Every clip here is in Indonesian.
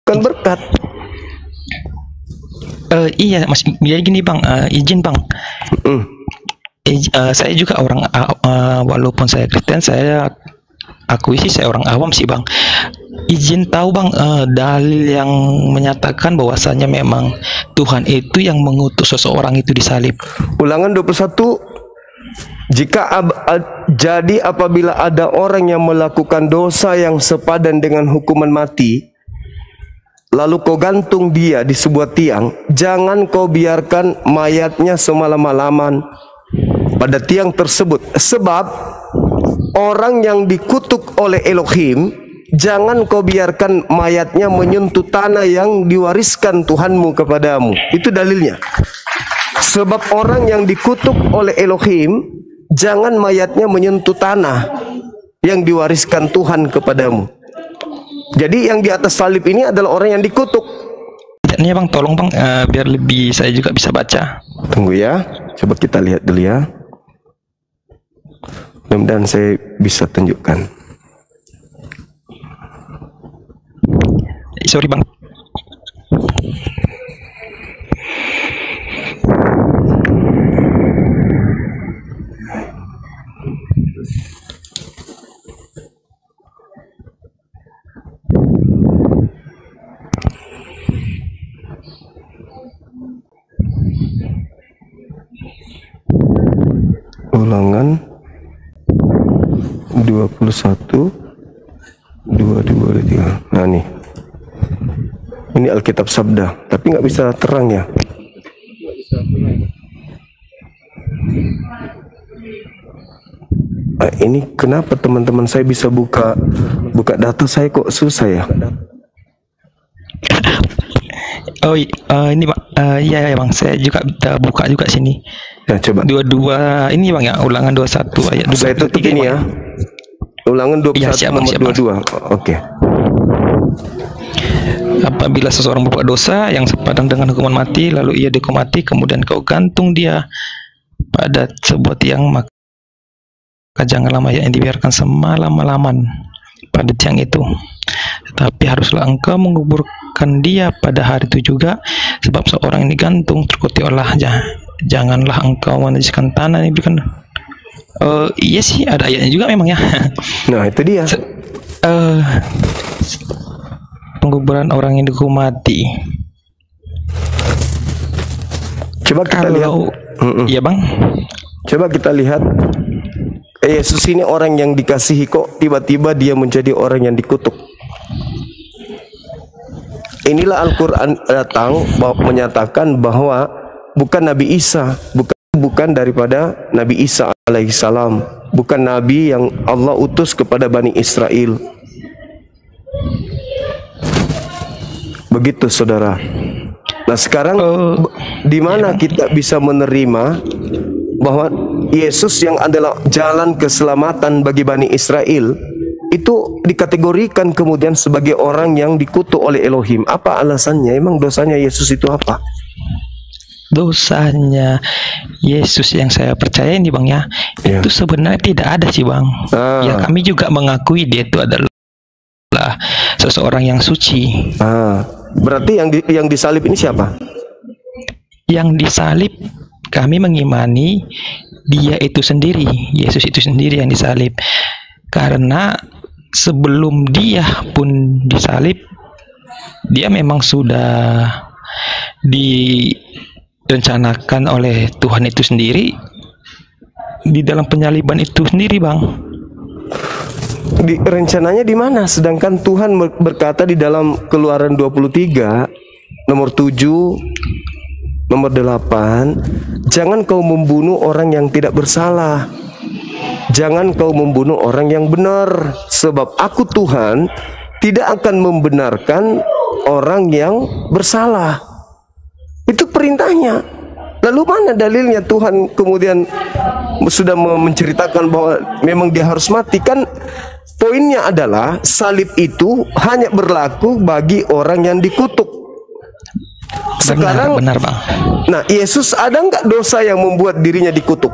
Bukan berkat. Iya Mas, jadi gini Bang, izin Bang. Saya juga orang walaupun saya Kristen, saya akui sih saya orang awam sih Bang. Izin tahu Bang, dalil yang menyatakan bahwasanya memang Tuhan itu yang mengutus seseorang itu disalib. Ulangan 21. Jadi apabila ada orang yang melakukan dosa yang sepadan dengan hukuman mati, lalu kau gantung dia di sebuah tiang, jangan kau biarkan mayatnya semalam-malaman pada tiang tersebut. Sebab orang yang dikutuk oleh Elohim, jangan kau biarkan mayatnya menyentuh tanah yang diwariskan Tuhanmu kepadamu. Itu dalilnya. Sebab orang yang dikutuk oleh Elohim, jangan mayatnya menyentuh tanah yang diwariskan Tuhan kepadamu. Jadi yang di atas salib ini adalah orang yang dikutuk. Ini Bang, tolong Bang, biar lebih saya juga bisa baca. Tunggu ya, coba kita lihat dulu ya. Mudah-mudahan saya bisa tunjukkan. Sorry Bang. Ulangan 21 22 23. Nah nih, ini Alkitab Sabda, tapi nggak bisa terang ya. Ini kenapa teman-teman saya bisa buka data saya kok susah ya? Oh ini Bang, iya Bang, saya juga buka juga sini. Ya coba. 22 ini Bang ya, ulangan 21 ayat 23. Saya tutup ini ya. Ulangan 21 ya, siap, nomor siap, 22. Oke. Apabila seseorang berbuat dosa yang sepadan dengan hukuman mati, lalu ia dihukum mati, kemudian kau gantung dia pada sebuah tiang, maka janganlah mayatnya dibiarkan semalam-malaman pada tiang itu. Tetapi haruslah engkau menguburkan dia pada hari itu juga, sebab seorang yang digantung terkutuk olehnya. Janganlah engkau menajiskan tanah ini bukan. Iya sih, ada ayatnya juga memang ya. Nah itu dia. Penguburan orang yang dihukum mati. Coba kita lihat. Iya Bang. Coba kita lihat. Yesus ini orang yang dikasihi, kok tiba-tiba dia menjadi orang yang dikutuk. Inilah Al-Quran datang menyatakan bahwa bukan Nabi Isa, bukan daripada Nabi Isa alaihissalam, bukan Nabi yang Allah utus kepada Bani Israel. Begitu saudara. Nah sekarang di mana kita bisa menerima bahwa Yesus yang adalah jalan keselamatan bagi Bani Israel itu dikategorikan kemudian sebagai orang yang dikutuk oleh Elohim? Apa alasannya? Emang dosanya Yesus itu apa? Dosanya Yesus yang saya percaya ini Bang ya, itu sebenarnya tidak ada sih Bang. Ya kami juga mengakui dia itu adalah seseorang yang suci. Berarti yang disalib ini siapa? Yang disalib kami mengimani dia itu sendiri, Yesus itu sendiri yang disalib. Karena sebelum dia pun disalib, dia memang sudah direncanakan oleh Tuhan itu sendiri di dalam penyaliban itu sendiri Bang. Rencananya di mana? Sedangkan Tuhan berkata di dalam Keluaran 23 nomor 7 nomor 8, jangan kau membunuh orang yang tidak bersalah, jangan kau membunuh orang yang benar, sebab aku Tuhan tidak akan membenarkan orang yang bersalah. Itu perintahnya. Lalu mana dalilnya Tuhan kemudian sudah menceritakan bahwa memang dia harus mati? Kan poinnya adalah salib itu hanya berlaku bagi orang yang dikutuk. Sekarang benar Bang. Nah Yesus ada nggak dosa yang membuat dirinya dikutuk?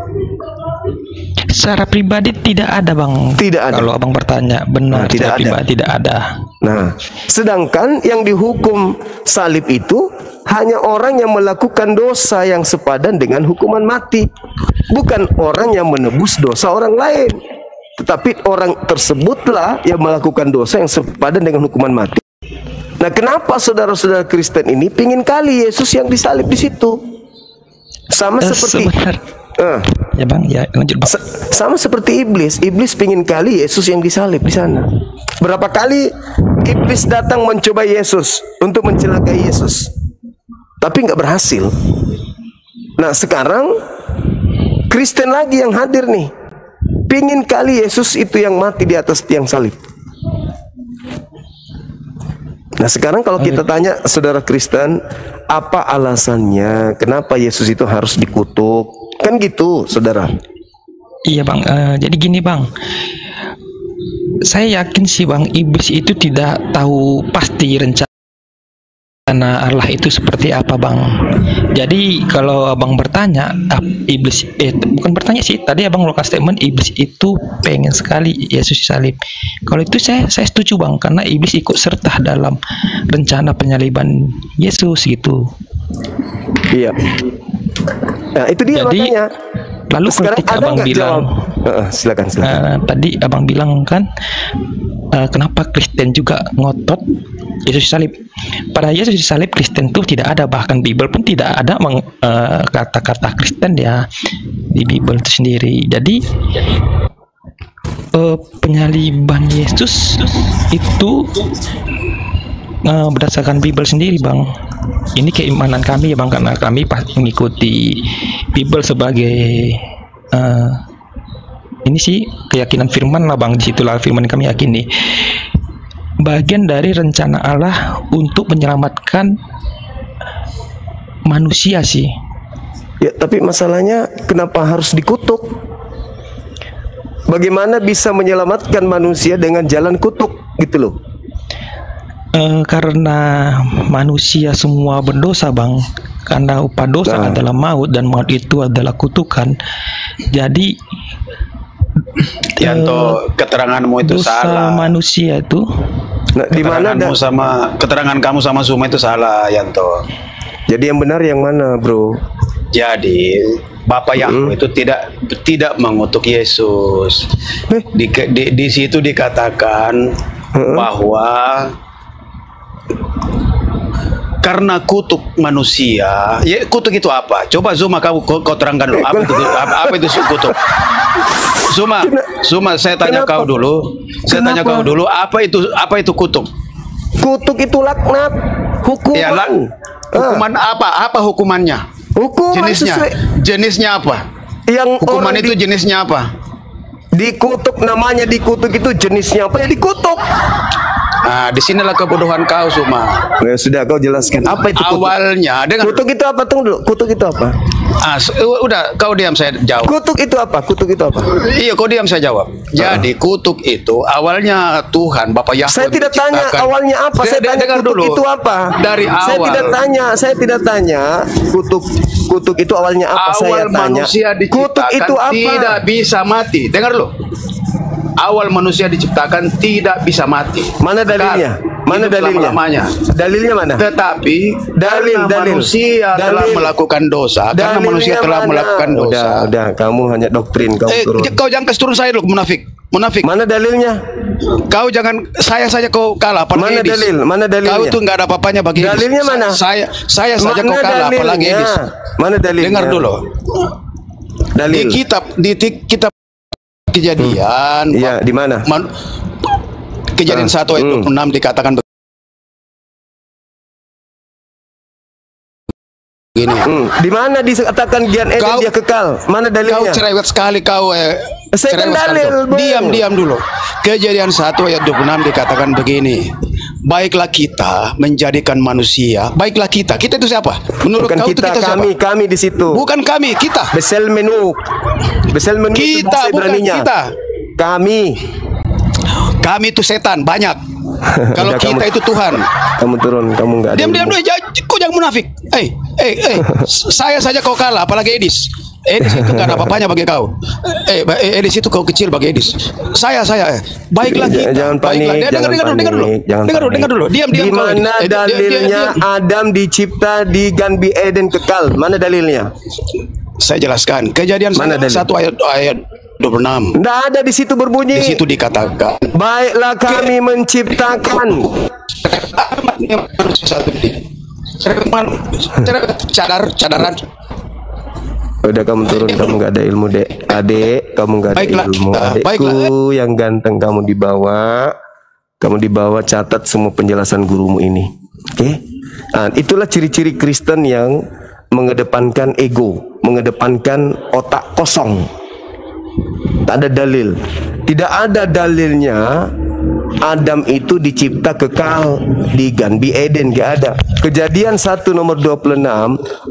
Secara pribadi tidak ada, Bang. Tidak ada. Kalau Abang bertanya, benar, tidak secara ada. pribadi tidak ada. Nah, sedangkan yang dihukum salib itu hanya orang yang melakukan dosa yang sepadan dengan hukuman mati, bukan orang yang menebus dosa orang lain. Tetapi orang tersebutlah yang melakukan dosa yang sepadan dengan hukuman mati. Nah, kenapa saudara-saudara Kristen ini pingin kali Yesus yang disalib di situ? Sama seperti ya Bang, ya lanjut Bang. Sama seperti iblis. Iblis pingin kali Yesus yang disalib di sana. Berapa kali iblis datang mencoba Yesus untuk mencelakai Yesus, tapi nggak berhasil. Nah, sekarang Kristen lagi yang hadir nih, pingin kali Yesus itu yang mati di atas tiang salib. Nah, sekarang kalau kita tanya saudara Kristen, apa alasannya kenapa Yesus itu harus dikutuk? Kan gitu, saudara. Iya Bang, jadi gini Bang, saya yakin sih Bang, iblis itu tidak tahu pasti rencana Allah itu seperti apa Bang. Jadi kalau Abang bertanya, iblis bukan bertanya sih, tadi Abang lukas statement iblis itu pengen sekali Yesus disalib. Kalau itu saya setuju Bang, karena iblis ikut serta dalam rencana penyaliban Yesus gitu. Iya. Nah, itu dia. Jadi, makanya. Lalu sekarang ketika ada Abang bilang, silakan. Tadi Abang bilang kan, kenapa Kristen juga ngotot Yesus disalib? Pada Yesus disalib Kristen tuh tidak ada, bahkan Bible pun tidak ada kata-kata Kristen ya di Bible itu sendiri. Jadi penyaliban Yesus itu berdasarkan Bible sendiri Bang. Ini keimanan kami ya Bang, karena kami pasti mengikuti Bible sebagai ini sih keyakinan firman lah Bang. Disitulah firman kami yakini, bagian dari rencana Allah untuk menyelamatkan manusia sih. Ya, tapi masalahnya kenapa harus dikutuk? Bagaimana bisa menyelamatkan manusia dengan jalan kutuk gitu loh? Karena manusia semua berdosa Bang, karena upah dosa adalah maut dan maut itu adalah kutukan. Jadi Yanto, keteranganmu itu dosa salah. Manusia itu di mana keterangan kamu sama Zuma itu salah, Yanto. Jadi yang benar yang mana, Bro? Jadi Bapak yang itu tidak mengutuk Yesus. Di situ dikatakan bahwa karena kutuk manusia, ya kutuk itu apa? Coba Zuma kau terangkan dulu. Apa itu kutuk? Zuma, saya tanya kau dulu. Tanya kau dulu, apa itu kutuk? Kutuk itu laknat, hukuman. Ya, hukuman apa? Apa hukumannya? Hukuman jenisnya apa? Yang hukuman itu jenisnya apa? Dikutuk, namanya dikutuk itu jenisnya apa? Ya dikutuk. Nah, disinilah kebodohan kau, Zuma. Ya sudah, kau jelaskan. Apa itu kutuk? Awalnya, kutuk itu apa? Tunggu dulu. Kutuk itu apa? Udah, kau diam, saya jawab. Kutuk itu apa? Kutuk itu apa? Iya, kau diam, saya jawab. Jadi kutuk itu awalnya Tuhan Bapak Yahweh. Saya tidak tanya awalnya apa. Saya tanya kutuk dulu. Itu apa? Dari awal. Saya tidak tanya kutuk itu awalnya apa. Awal saya tanya manusia diciptakan kutuk itu apa? Tidak bisa mati. Dengar dulu. Awal manusia diciptakan tidak bisa mati. Mana dalilnya? Mana dalilnya? Dalilnya mana? Tetapi dalil manusia telah melakukan dosa. Karena manusia telah melakukan dosa. Udah, kamu hanya doktrin kau turun. Kau jangan kasih turun saya dulu, munafik. Mana dalilnya? Kau jangan saya saja kau kalah. Mana dalil? Mana dalilnya? Kau itu nggak ada apa-apanya bagi dalilnya mana? Saya saja kau kalah, apalagi Edis. Mana dalilnya? Dengar dulu. Dalil. Di kitab Kejadian. Iya, di mana? Kejadian 1 ayat 26 dikatakan begini. Di mana dikatakan Gian Eden dia kekal? Mana dalilnya? Kau cerewet sekali kau. Saya kan dalil. Diam dulu. Kejadian 1 ayat 26 dikatakan begini. Baiklah kita menjadikan manusia. Baiklah kita. Kita itu siapa? Menurut bukan kau kita, itu kita siapa? Kami di situ. Bukan kami, kita. Besel menu kita, bukan kita. Kami itu setan banyak. Kalau kita itu Tuhan. Kamu turun, kamu enggak. Diam dulu, kau jangan munafik. Saya saja kau kalah, apalagi Edis. Edis itu gak ada apa-apanya bagi kau. Edis itu kau kecil bagi Edis. Saya. Baiklah kita. Jangan panik, Dengar dulu. Diam. Di mana dalilnya Adam dicipta di Gan Eden kekal? Mana dalilnya? Saya jelaskan. Kejadian 1 ayat 26. Tidak ada di situ berbunyi. Di situ dikatakan, baiklah kami menciptakan. Cadaran. Udah kamu turun, kamu gak ada ilmu, adik, kamu gak ada ilmu. Adikku yang ganteng, kamu dibawa catat semua penjelasan gurumu ini. Oke? Nah, itulah ciri-ciri Kristen yang mengedepankan ego, mengedepankan otak kosong. Tak ada dalil. Tidak ada dalilnya Adam itu dicipta kekal di Gan Eden, gak ada. Kejadian 1 nomor 26,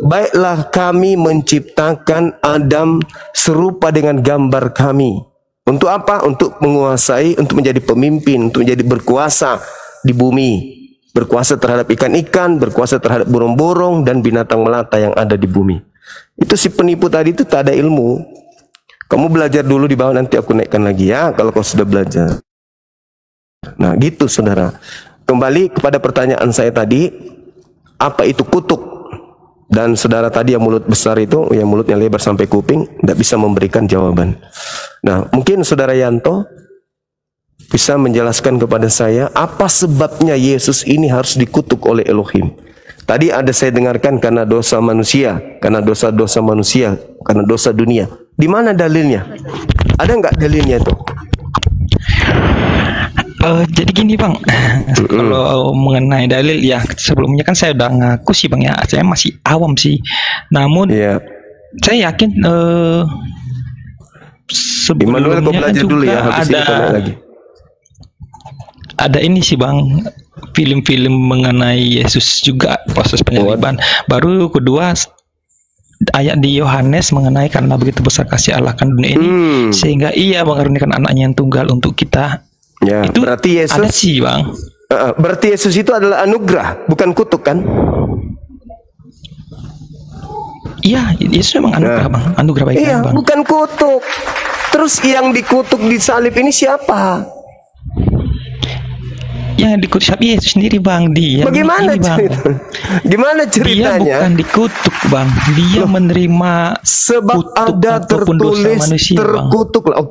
baiklah kami menciptakan Adam serupa dengan gambar kami. Untuk apa? Untuk menguasai, untuk menjadi pemimpin, untuk menjadi berkuasa di bumi. Berkuasa terhadap ikan-ikan, berkuasa terhadap burung-burung dan binatang melata yang ada di bumi. Itu si penipu tadi itu tak ada ilmu. Kamu belajar dulu di bawah, nanti aku naikkan lagi ya kalau kau sudah belajar. Nah gitu saudara. Kembali kepada pertanyaan saya tadi, apa itu kutuk? Dan saudara tadi yang mulut besar itu, yang mulutnya lebar sampai kuping, tidak bisa memberikan jawaban. Nah mungkin saudara Yanto bisa menjelaskan kepada saya apa sebabnya Yesus ini harus dikutuk oleh Elohim. Tadi ada saya dengarkan karena dosa manusia, karena dosa-dosa manusia, karena dosa dunia. Di mana dalilnya? Ada nggak dalilnya itu? Jadi gini bang, kalau mengenai dalil ya sebelumnya kan saya udah ngaku sih bang ya, saya masih awam sih. Namun saya yakin sebelumnya kau belajar dulu ya, habis ini lagi. Ada ini sih bang, film-film mengenai Yesus juga proses penyaliban. Baru kedua ayat di Yohanes mengenai karena begitu besar kasih Allah akan dunia ini sehingga ia mengaruniakan anaknya yang tunggal untuk kita. Ya, itu berarti Yesus ada sih bang. Berarti Yesus itu adalah anugerah, bukan kutuk kan? Iya, Yesus memang anugerah bang, anugerah baik bang. Bukan kutuk. Terus yang dikutuk di salib ini siapa? Yang dikutuk salib Yesus sendiri bang. Dia. Bagaimana Gimana ceritanya? Dia bukan dikutuk bang, dia menerima sebab ada tertulis terkutuk lah.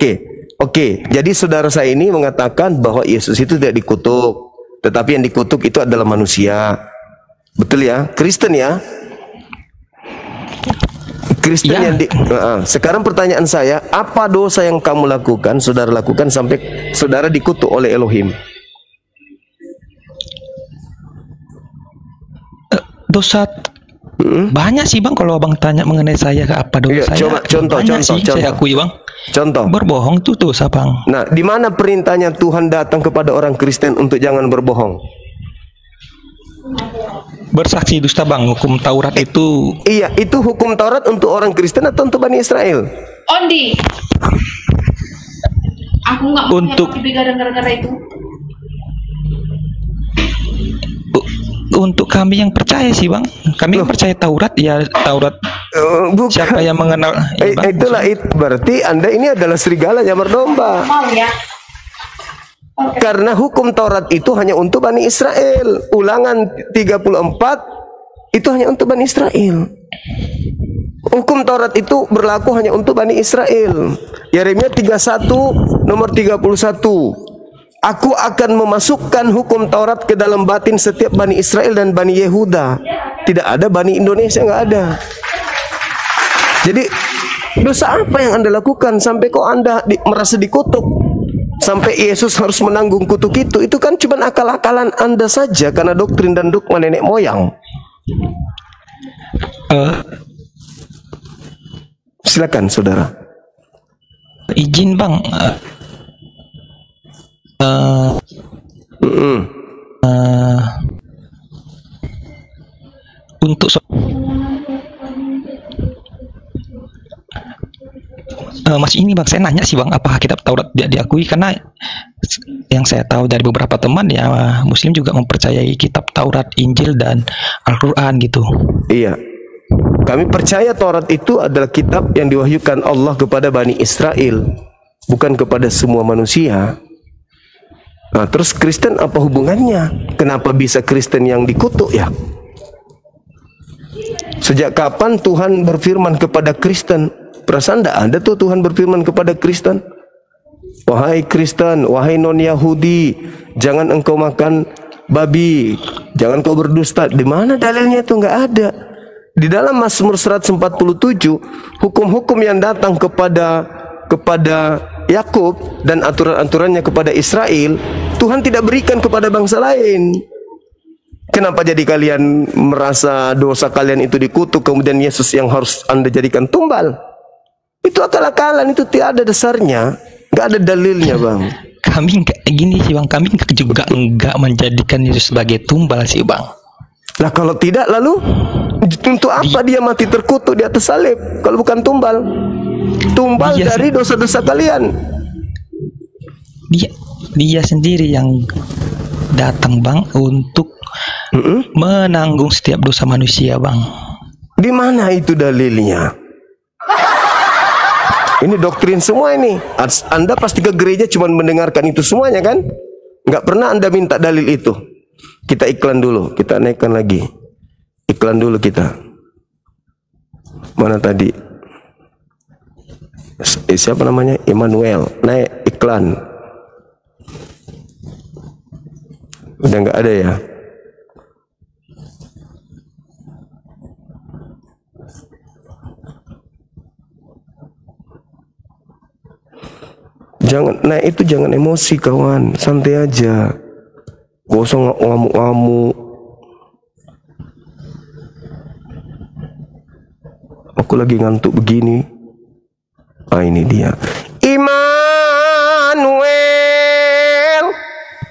Oke, jadi saudara saya ini mengatakan bahwa Yesus itu tidak dikutuk, tetapi yang dikutuk itu adalah manusia. Betul ya? Kristen ya? Kristen yang sekarang pertanyaan saya, apa dosa yang kamu lakukan, saudara lakukan sampai saudara dikutuk oleh Elohim? Dosa banyak sih bang. Kalau abang tanya mengenai saya apa dosa saya, coba contoh. Saya akui bang. Contoh. Berbohong itu dosa bang. Nah, di mana perintahnya Tuhan datang kepada orang Kristen untuk jangan berbohong? Bersaksi dusta bang. Hukum Taurat itu. Iya, itu hukum Taurat untuk orang Kristen atau untuk Bani Israel? Ondi. Aku nggak mau untuk gara-gara itu. Untuk kami yang percaya sih bang, kami yang percaya Taurat ya Taurat. Siapa yang mengenal? Itulah itu berarti Anda ini adalah serigala nyamar domba. Mau ya? Karena hukum Taurat itu hanya untuk Bani Israel. Ulangan 34 itu hanya untuk Bani Israel. Hukum Taurat itu berlaku hanya untuk Bani Israel. Yeremia 31 nomor 31. Aku akan memasukkan hukum Taurat ke dalam batin setiap Bani Israel dan Bani Yehuda. Tidak ada Bani Indonesia, nggak ada. Jadi dosa apa yang Anda lakukan sampai kok Anda merasa dikutuk? Sampai Yesus harus menanggung kutuk itu? Itu kan cuma akal-akalan Anda saja karena doktrin dan dogma nenek moyang. Silakan saudara. Izin bang. Untuk Mas ini bang, saya nanya sih bang, apakah kitab Taurat tidak diakui? Karena yang saya tahu dari beberapa teman ya Muslim juga mempercayai kitab Taurat, Injil dan Al-Quran gitu. Iya. Kami percaya Taurat itu adalah kitab yang diwahyukan Allah kepada Bani Israel, bukan kepada semua manusia. Nah, terus Kristen apa hubungannya? Kenapa bisa Kristen yang dikutuk ya? Sejak kapan Tuhan berfirman kepada Kristen? Perasaan tidak ada tuh Tuhan berfirman kepada Kristen. Wahai Kristen, wahai non-Yahudi, jangan engkau makan babi, jangan kau berdusta. Di mana dalilnya itu? Nggak ada. Di dalam Mazmur 147, hukum-hukum yang datang kepada Yakub dan aturan-aturannya kepada Israel, Tuhan tidak berikan kepada bangsa lain. Kenapa jadi kalian merasa dosa kalian itu dikutuk, kemudian Yesus yang harus Anda jadikan tumbal? Itu akal-akalan, itu tidak ada dasarnya, nggak ada dalilnya, Bang. Kami gini sih Bang, kami juga enggak menjadikan Yesus sebagai tumbal sih Bang. Lah kalau tidak, lalu untuk apa dia mati terkutuk di atas salib kalau bukan tumbal? Tumbal dari dosa-dosa kalian. Dia sendiri yang datang Bang untuk menanggung setiap dosa manusia Bang. Di mana itu dalilnya? Ini doktrin semua ini. Anda pasti ke gereja cuma mendengarkan itu semuanya kan? Nggak pernah Anda minta dalil itu. Kita iklan dulu, kita naikkan lagi. Iklan dulu kita. Mana tadi? Siapa namanya? Emmanuel. Naik iklan. Udah nggak ada ya? Jangan emosi kawan, santai aja. Gak usah ngamuk-ngamuk. Aku lagi ngantuk begini. Ah, ini dia. Immanuel,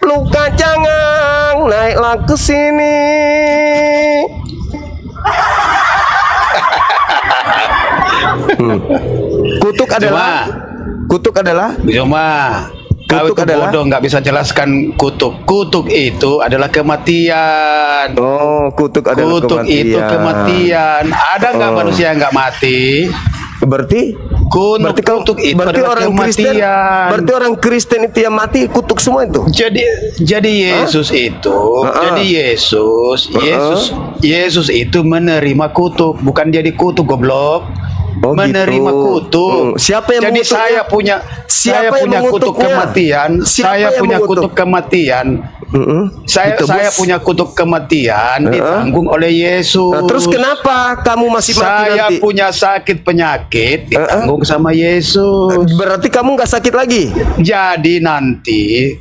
luka jangan naiklah ke sini. Kutuk adalah kau itu bodoh, nggak bisa jelaskan kutuk. Kutuk itu adalah kematian. Oh, kutuk adalah kutuk kematian. Itu kematian. Ada nggak manusia yang nggak mati? Berarti kutuk itu adalah orang kematian. Berarti orang Kristen itu yang mati kutuk semua itu. Jadi Yesus itu, Yesus itu menerima kutuk, bukan dia dikutuk, goblok. Oh, menerima gitu. kutuk. Siapa yang jadi saya punya kutuk kematian. Saya punya kutuk kematian. Saya punya kutuk kematian ditanggung oleh Yesus. Nah, terus kenapa kamu masih mati nanti? Saya punya sakit penyakit ditanggung sama Yesus. Berarti kamu nggak sakit lagi? Jadi nanti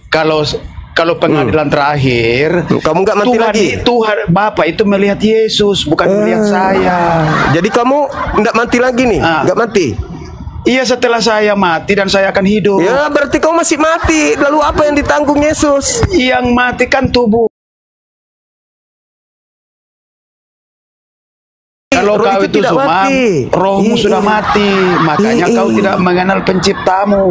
kalau pengadilan terakhir, kamu nggak mati lagi. Tuhan Bapak itu melihat Yesus, bukan melihat saya. Jadi kamu nggak mati lagi nih, nggak mati. Iya, setelah saya mati dan saya akan hidup. Ya berarti kamu masih mati. Lalu apa yang ditanggung Yesus? Yang mati kan tubuh. Kalau kau itu cuma rohmu sudah mati, makanya kau tidak mengenal penciptamu.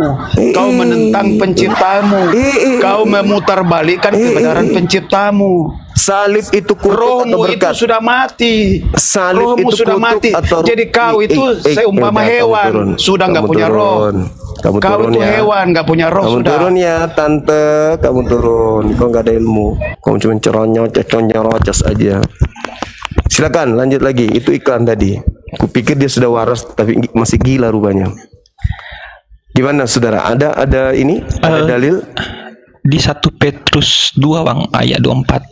Kau menentang penciptamu. Kau memutarbalikkan kebenaran penciptamu. Salib itu kutuk rohmu atau berkat? Itu sudah mati. Salib rohmu itu sudah mati. Jadi kau itu seumpama hewan, sudah nggak punya roh. Kau itu hewan, nggak punya roh. Kamu sudah. Turun ya tante, kamu turun. Kau nggak ada ilmu. Kamu cuma ceronyos aja. Silakan lanjut lagi. Itu iklan tadi. Kupikir dia sudah waras tapi masih gila rupanya. Gimana saudara? Ada ini? Ada dalil? Di 1 Petrus 2 Bang, ayat 24.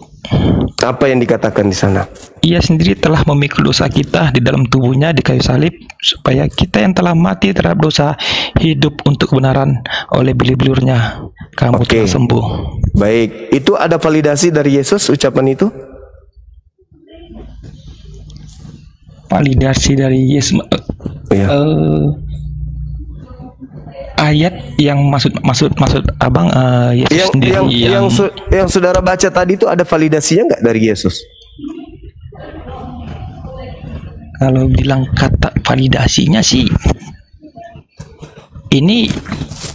Apa yang dikatakan di sana? Ia sendiri telah memikul dosa kita di dalam tubuhnya di kayu salib, supaya kita yang telah mati terhadap dosa hidup untuk kebenaran. Oleh beli-belurnya kamu telah sembuh. Baik, itu ada validasi dari Yesus ucapan itu? Validasi dari Yesus. Ayat yang maksud abang Yesus sendiri yang saudara baca tadi itu ada validasinya nggak dari Yesus? Kalau bilang kata validasinya sih, ini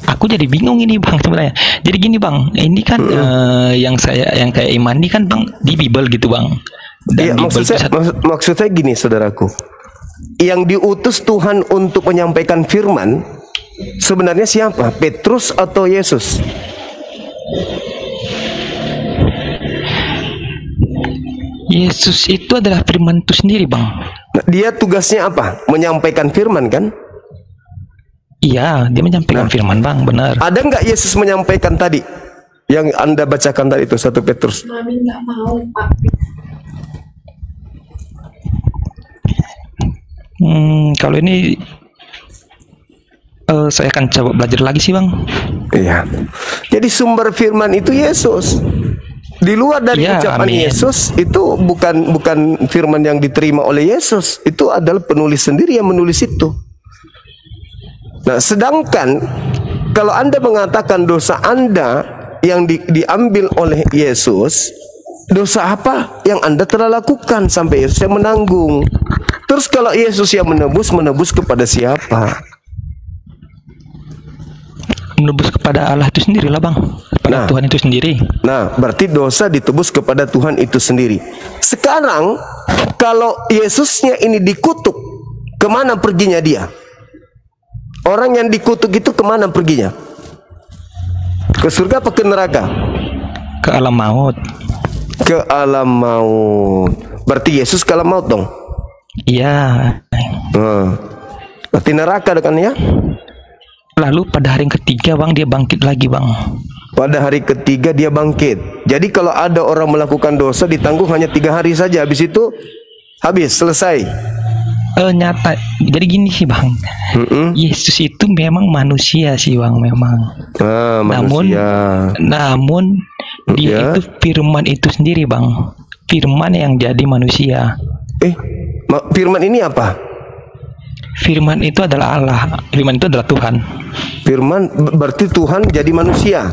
aku jadi bingung ini Bang sebenarnya. Jadi gini Bang, ini kan yang kayak iman ini kan Bang di Bible gitu Bang. Iya, maksud saya gini saudaraku. yang diutus Tuhan untuk menyampaikan firman sebenarnya siapa? Petrus atau Yesus? Yesus itu adalah firman itu sendiri, Bang. Nah, dia tugasnya apa? Menyampaikan firman kan? Iya, dia menyampaikan firman, Bang, benar. Ada nggak Yesus menyampaikan tadi yang Anda bacakan tadi itu 1 Petrus? Mami nggak mau, Pak. Kalau ini saya akan coba belajar lagi sih, Bang. Iya. Jadi sumber firman itu Yesus. Di luar dari Ya, ucapan amin. Yesus itu bukan firman yang diterima oleh Yesus. Itu adalah penulis sendiri yang menulis itu. Nah, sedangkan kalau Anda mengatakan dosa Anda yang diambil oleh Yesus, dosa apa yang Anda telah lakukan sampai Yesus yang menanggung? Terus kalau Yesus yang menebus kepada siapa? Menebus kepada Allah itu sendiri lah, Bang. Kepada Tuhan itu sendiri. Nah, berarti dosa ditebus kepada Tuhan itu sendiri. Sekarang, kalau Yesusnya ini dikutuk, kemana perginya dia? Orang yang dikutuk itu kemana perginya? Ke surga apa ke neraka? Ke alam maut. Ke alam maut. Berarti Yesus ke alam maut dong? Iya. Berarti neraka kan ya? Lalu pada hari yang ketiga, Bang, dia bangkit lagi, Bang. Pada hari ketiga dia bangkit. Jadi kalau ada orang melakukan dosa ditanggung hanya 3 hari saja. Habis itu habis, selesai. Nyata. Jadi gini sih, Bang. Yesus itu memang manusia sih, Bang, memang. Manusia. Namun dia itu firman itu sendiri, Bang. Firman yang jadi manusia. Firman ini apa? Firman itu adalah Allah. Firman itu adalah Tuhan. Firman berarti Tuhan jadi manusia.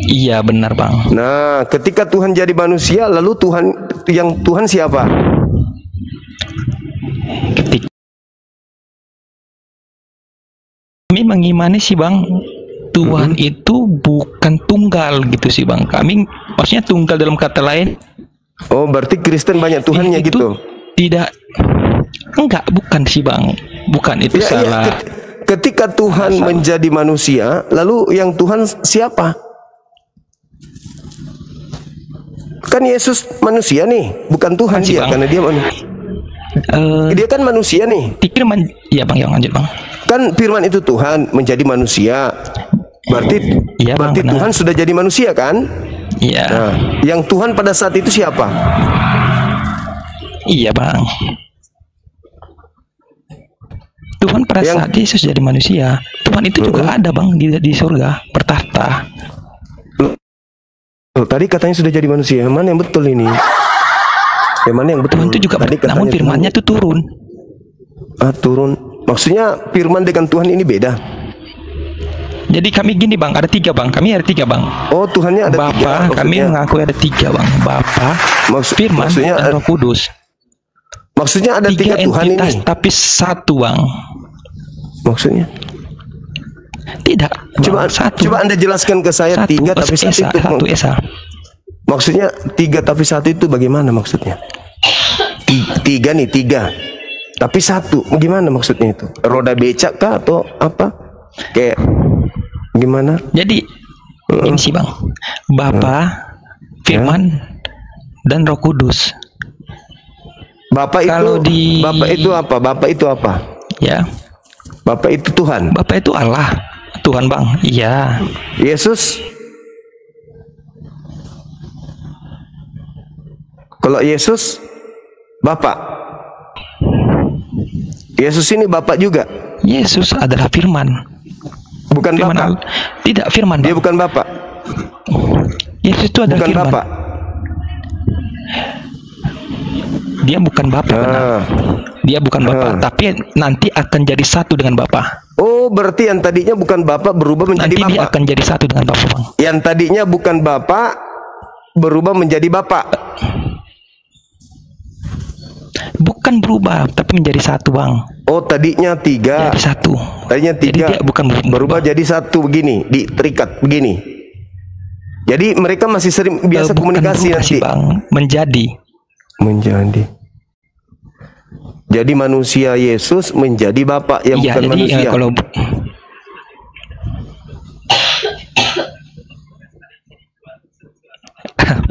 Iya, benar, Bang. Nah, ketika Tuhan jadi manusia, lalu Tuhan siapa? Ketika kami mengimani sih, Bang, Tuhan itu bukan tunggal gitu sih, Bang. Kami maksudnya tunggal dalam kata lain. Oh, berarti Kristen banyak Tuhannya itu gitu? Tidak. Enggak, bukan sih, Bang. Bukan, itu salah. Ketika Tuhan menjadi manusia, lalu yang Tuhan siapa? Kan Yesus manusia nih, bukan Tuhan dia, karena dia manusia. Dia kan manusia nih. Firman, iya, Bang, yang lanjut, Bang. Kan firman itu Tuhan menjadi manusia. Berarti Iya, Bang, benar. Tuhan sudah jadi manusia kan? Iya. Nah, yang Tuhan pada saat itu siapa? Iya, Bang. Tuhan pada saat Yesus jadi manusia, Tuhan itu juga ada, Bang, di surga, bertahta. Tadi katanya sudah jadi manusia. Mana yang betul ini? Yang mana yang betul? Tuhan itu juga, namun firman-Nya itu turun. Turun. Maksudnya firman dengan Tuhan ini beda. Jadi kami gini, Bang, ada 3, Bang. Kami ada 3, Bang. Oh, Tuhannya ada 3. Bapa, kami mengaku ada 3, Bang. Bapa, Firman, dan Roh Kudus. Maksudnya ada 3 Tuhan entitas, ini. tapi 1, Bang. Maksudnya? Tidak. Coba Anda jelaskan ke saya 3 tapi 1 itu. 1 Esa. Maksudnya 3 tapi 1 itu bagaimana maksudnya? 3 nih, 3. Tapi 1, bagaimana maksudnya itu? Roda becak kah atau apa? Kayak gimana? Jadi ini sih, Bang. Bapa, Firman, dan Roh Kudus. Bapak itu apa? Bapak itu apa? Ya. Bapak itu Tuhan. Bapak itu Allah. Tuhan, Bang. Iya. Yesus. Kalau Yesus Bapak. Yesus ini Bapak juga. Yesus adalah Firman. Bukan Firman Bapak. Tidak, Firman, Bang. Dia bukan Bapak. Yesus itu adalah bukan Firman. Bapak. Dia bukan Bapak, benar. Dia bukan Bapak, tapi nanti akan jadi satu dengan Bapak. Oh, berarti yang tadinya bukan Bapak berubah menjadi Nanti Bapak. dia akan jadi satu dengan Bapak, Bang. Yang tadinya bukan Bapak berubah menjadi Bapak. Bukan berubah, tapi menjadi satu, Bang. Oh, tadinya 3. Jadi satu. Tadinya 3. Jadi dia bukan berubah jadi 1 begini, terikat begini. Jadi mereka masih sering biasa bukan komunikasi berubah nanti. sih, Bang. Menjadi. Jadi manusia Yesus menjadi Bapa yang Iya, bukan jadi manusia. kalau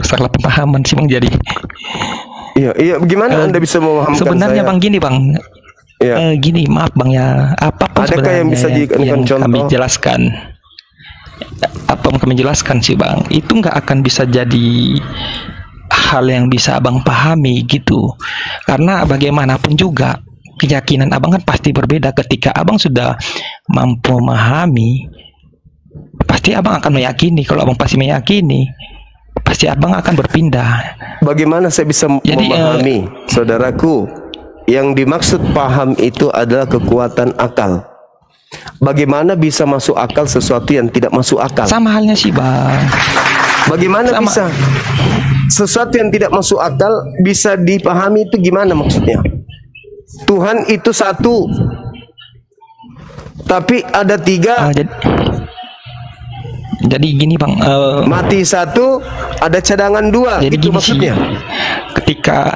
salah pemahaman sih Bang, jadi Iya, gimana Anda bisa memahamkan sebenarnya saya? Bang gini Bang. Iya. Gini, maaf Bang ya. Apapun Adakah sebenarnya yang bisa dijadikan yang contoh? kami jelaskan. Apa yang kami jelaskan sih Bang, itu nggak akan bisa jadi hal yang bisa Abang pahami gitu. Karena bagaimanapun juga keyakinan Abang kan pasti berbeda. Ketika Abang sudah mampu memahami, pasti Abang akan meyakini. Kalau Abang pasti meyakini, pasti Abang akan berpindah. Bagaimana saya bisa Jadi, memahami, saudaraku? Yang dimaksud paham itu adalah kekuatan akal. Bagaimana bisa masuk akal sesuatu yang tidak masuk akal? Sama halnya sih Bang. Bagaimana Sama. bisa sesuatu yang tidak masuk akal bisa dipahami, itu gimana maksudnya? Tuhan itu satu, tapi ada tiga. Jadi gini Bang, Mati satu, ada cadangan dua. jadi Itu gini maksudnya. sih, ketika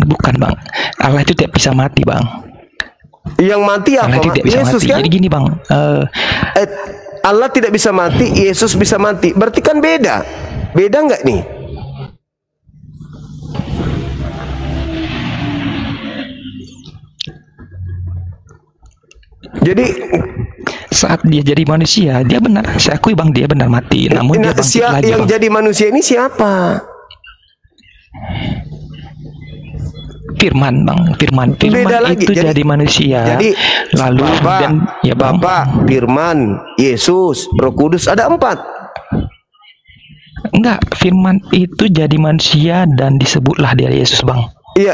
bukan Bang, Allah itu tidak bisa mati Bang. Yang mati apa? Allah itu tidak bisa Yesus mati. kan? Jadi gini Bang, Allah tidak bisa mati, Yesus bisa mati. Berarti kan beda. Beda nggak nih? Jadi saat dia jadi manusia, dia benar, saya akui Bang, dia benar mati. Namun dia bangkit lagi yang Bang. jadi manusia ini siapa? Firman Bang, Firman Beda lagi. itu jadi manusia. Jadi lalu Bapa, dan ya Bang, Bapa, Firman, Yesus, Roh Kudus, ada 4. enggak, Firman itu jadi manusia dan disebutlah dia Yesus Bang. Iya,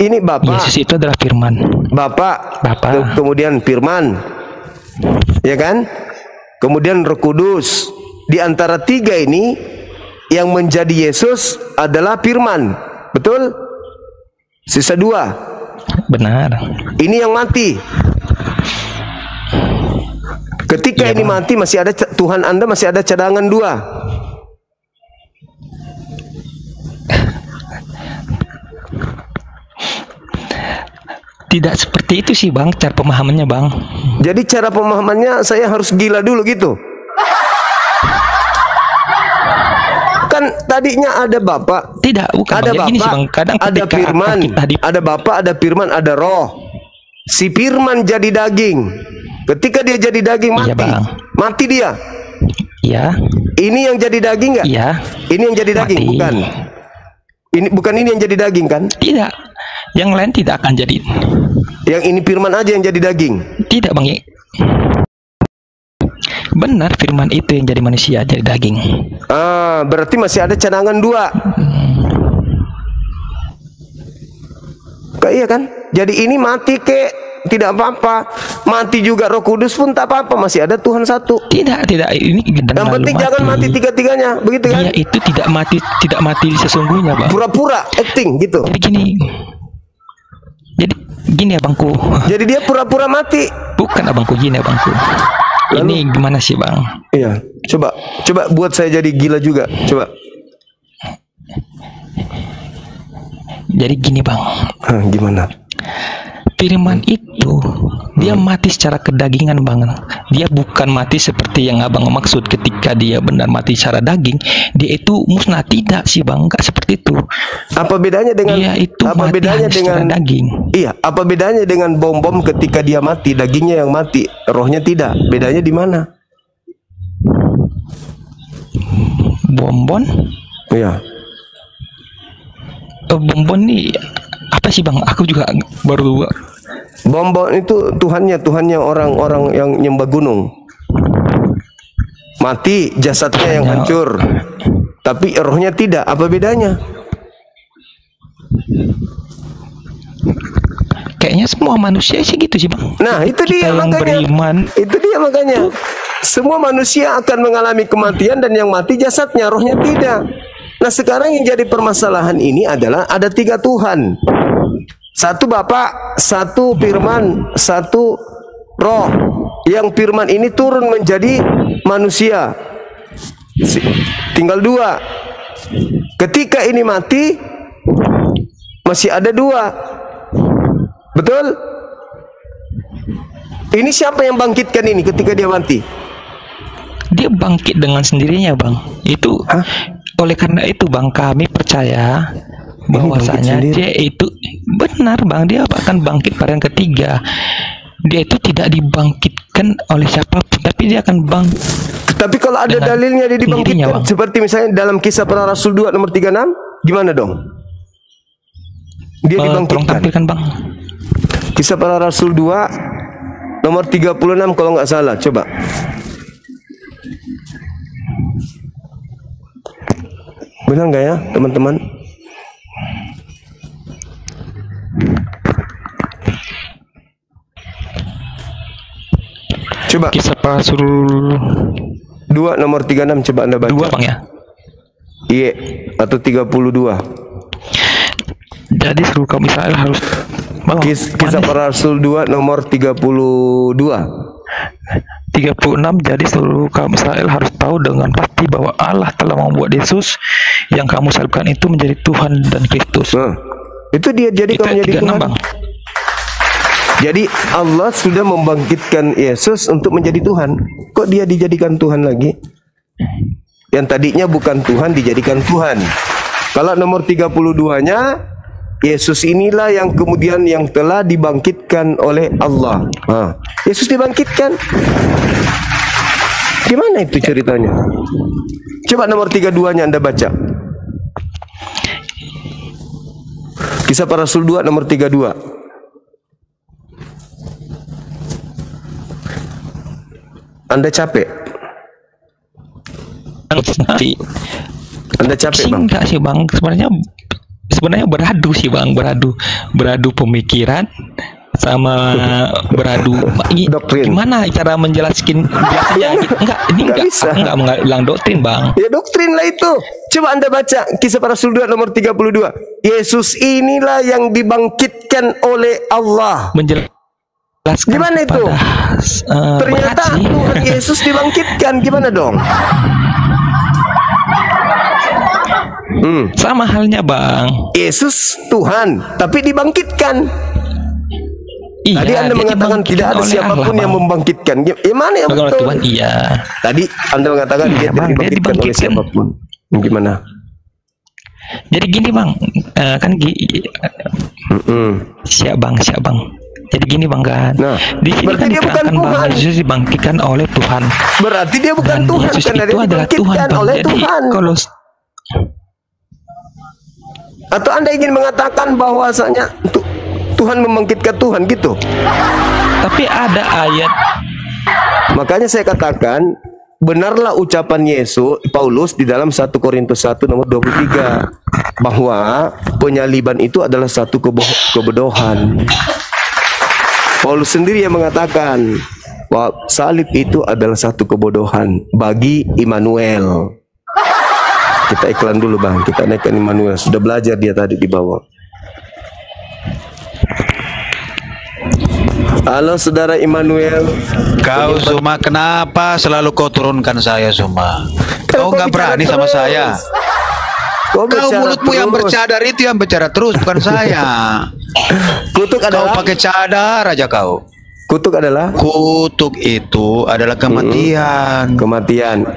ini Bapa. Yesus itu adalah Firman. Bapa, Bapa. kemudian Firman, ya kan? Kemudian Roh Kudus. Di antara 3 ini yang menjadi Yesus adalah Firman, betul? Sisa 2. Benar. Ini yang mati. Ketika Iya, ini Bang. mati, masih ada Tuhan Anda masih ada cadangan 2. Tidak seperti itu sih Bang, cara pemahamannya Bang. Jadi cara pemahamannya saya harus gila dulu gitu. Kan tadinya ada Bapa, Tidak, bukan ada Bang. Jadi gini sih Bang, kadang ada ketika Firman, kita ada Bapa, ada Firman, ada Roh. Si Firman jadi daging. Ketika dia jadi daging mati, Iya, Bang. mati dia. ya, Ini yang jadi daging nggak? iya, Ini yang jadi daging, Mati. bukan? Bukan ini yang jadi daging kan? tidak. Yang lain tidak akan jadi. Yang ini Firman aja yang jadi daging. Tidak Bang. Benar, Firman itu yang jadi manusia, jadi daging. Ah, berarti masih ada cadangan 2. Kayak iya kan? Jadi ini mati tidak apa-apa. Mati juga Roh Kudus pun tak apa-apa, masih ada Tuhan satu. Tidak, ini Yang penting jangan mati 3-tiganya, begitu kan? Dia itu tidak mati sesungguhnya Bang. Pura-pura acting gitu. Jadi gini abangku. Jadi dia pura-pura mati. Bukan abangku, gini abangku. Ini gimana sih Bang? Iya, coba buat saya jadi gila juga. Coba. Jadi gini Bang. Gimana? Firman itu dia mati secara kedagingan Bang. Dia bukan mati seperti yang abang maksud ketika dia benar mati secara daging. Dia itu musnah, tidak sih Bang, enggak seperti itu. Apa bedanya dengan Dia itu apa mati bedanya hanya secara dengan daging. Iya, apa bedanya dengan bom ketika dia mati, dagingnya yang mati, rohnya tidak. Bedanya di mana? Bonbon? Iya. Bonbon nih apa sih Bang? Aku juga baru. Bom itu Tuhannya orang-orang yang nyembah gunung. Mati, jasadnya yang hancur. Tapi rohnya tidak. Apa bedanya? Kayaknya semua manusia sih gitu sih Bang. Nah, itu dia Kita yang makanya. beriman. Itu dia makanya. Semua manusia akan mengalami kematian dan yang mati jasadnya, rohnya tidak. Nah, sekarang yang jadi permasalahan ini adalah ada 3 Tuhan. 1 Bapa, 1 Firman, 1 Roh. Yang Firman ini turun menjadi manusia. Tinggal 2. Ketika ini mati, masih ada 2. Betul? Ini siapa yang bangkitkan ini ketika dia mati? Dia bangkit dengan sendirinya, Bang. Itu oleh karena itu, Bang, kami percaya bahwasanya dia itu benar, Bang. Dia akan bangkit pada yang ketiga. Dia itu tidak dibangkitkan oleh siapapun, tapi dia akan bangkit. Tapi kalau ada dalilnya dia dibangkitkan, seperti misalnya dalam Kisah Para Rasul 2 nomor 36, gimana dong? Dia dibangkitkan. Tolong tampilkan, Bang. Kisah Para Rasul 2 nomor 36 kalau nggak salah, coba. Benar nggak ya, teman-teman? Coba. Kisah Para Rasul 2 nomor 36, coba Anda baca. 2, Bang, ya? Iya, atau 32. Jadi seluruh kaum Israel harus Kisah Para Rasul 2 nomor 32. 36. Jadi seluruh kaum Israel harus tahu dengan pasti bahwa Allah telah membuat Yesus yang kamu salibkan itu menjadi Tuhan dan Kristus. Itu dia jadikan menjadi Tuhan. Bang. Jadi Allah sudah membangkitkan Yesus untuk menjadi Tuhan. Kok dia dijadikan Tuhan lagi? Yang tadinya bukan Tuhan dijadikan Tuhan. Kalau nomor 32-nya, Yesus inilah yang kemudian yang telah dibangkitkan oleh Allah. Yesus dibangkitkan. Gimana itu ceritanya? Coba nomor 32-nya Anda baca. Kisah Para Rasul 2 nomor 32. Anda capek? Anda capek, Bang? Enggak sih, Bang. Sebenarnya beradu sih, Bang. Beradu pemikiran sama beradu doktrin. Gimana cara menjelaskan biasanya gitu. Enggak bilang doktrin, Bang. Ya doktrin lah itu. Coba Anda baca Kisah Para Rasul 2 nomor 32. Yesus inilah yang dibangkitkan oleh Allah. Gimana itu? Ternyata Tuhan Yesus dibangkitkan. Gimana dong? Sama halnya, Bang. Yesus Tuhan, tapi dibangkitkan. Iya, tadi Anda mengatakan tidak ada siapapun yang membangkitkan. Mana yang betul? Tuhan, iya. Tadi Anda mengatakan dia tidak dibangkitkan oleh siapapun. Gimana? Jadi gini, Bang. Siap, Bang. Jadi gini, Bang, kan. Nah, di sini berarti kan dia bukan Tuhan. Yesus dibangkitkan oleh Tuhan. Berarti dia bukan Dan Tuhan, Yesus karena itu dia adalah dibangkitkan Tuhan, oleh Jadi, Tuhan. Kalau atau Anda ingin mengatakan bahwasanya Tuhan membangkitkan Tuhan gitu? Tapi ada ayat. Makanya saya katakan benarlah ucapan Yesus Paulus di dalam 1 Korintus 1 nomor 23 bahwa penyaliban itu adalah satu kebodohan. Paulus sendiri yang mengatakan bahwa salib itu adalah satu kebodohan bagi Immanuel. Kita iklan dulu, Bang. Kita naikkan Immanuel. Sudah belajar dia tadi di bawah. Halo saudara Immanuel. Kau Suma, kenapa selalu kau turunkan saya, Suma? Kau nggak berani sama saya. Kau mulutmu yang bercadar itu yang bicara terus, bukan saya. Kutuk adalah, kau pakai cadar aja kau. Kutuk adalah? Kutuk itu adalah kematian.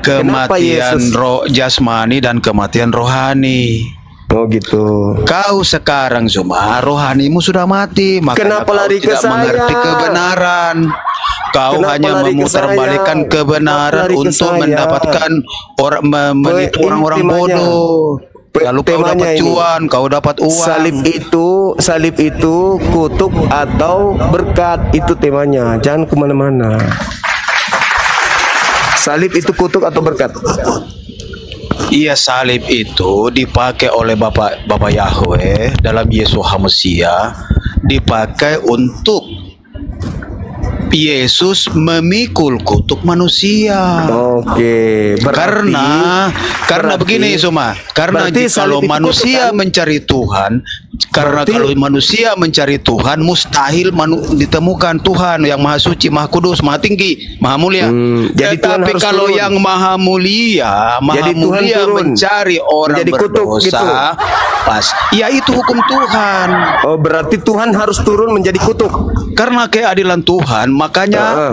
Kematian Roh jasmani dan kematian rohani. Oh gitu. Kau sekarang Suma, rohanimu sudah mati. Makanya kenapa lari ke saya? Mengerti kebenaran. Kau hanya memutarbalikkan kebenaran untuk mendapatkan menipu orang-orang bodoh. Lalu kau dapat cuan, kau dapat uang. Salib itu kutuk atau berkat, itu temanya. Jangan kemana-mana. Salib itu kutuk atau berkat? Iya, salib itu dipakai oleh Bapak Yahweh dalam Yesus Hamasiah, dipakai untuk Yesus memikul kutuk manusia. Oke, karena begini Suma, karena kalau manusia mencari Tuhan, kalau manusia mencari Tuhan, mustahil ditemukan Tuhan yang maha suci, maha kudus, maha tinggi, maha mulia. Tapi kalau yang maha mulia mencari orang berdosa, lepas, ya itu hukum Tuhan. Oh, berarti Tuhan harus turun menjadi kutuk. Karena keadilan Tuhan, makanya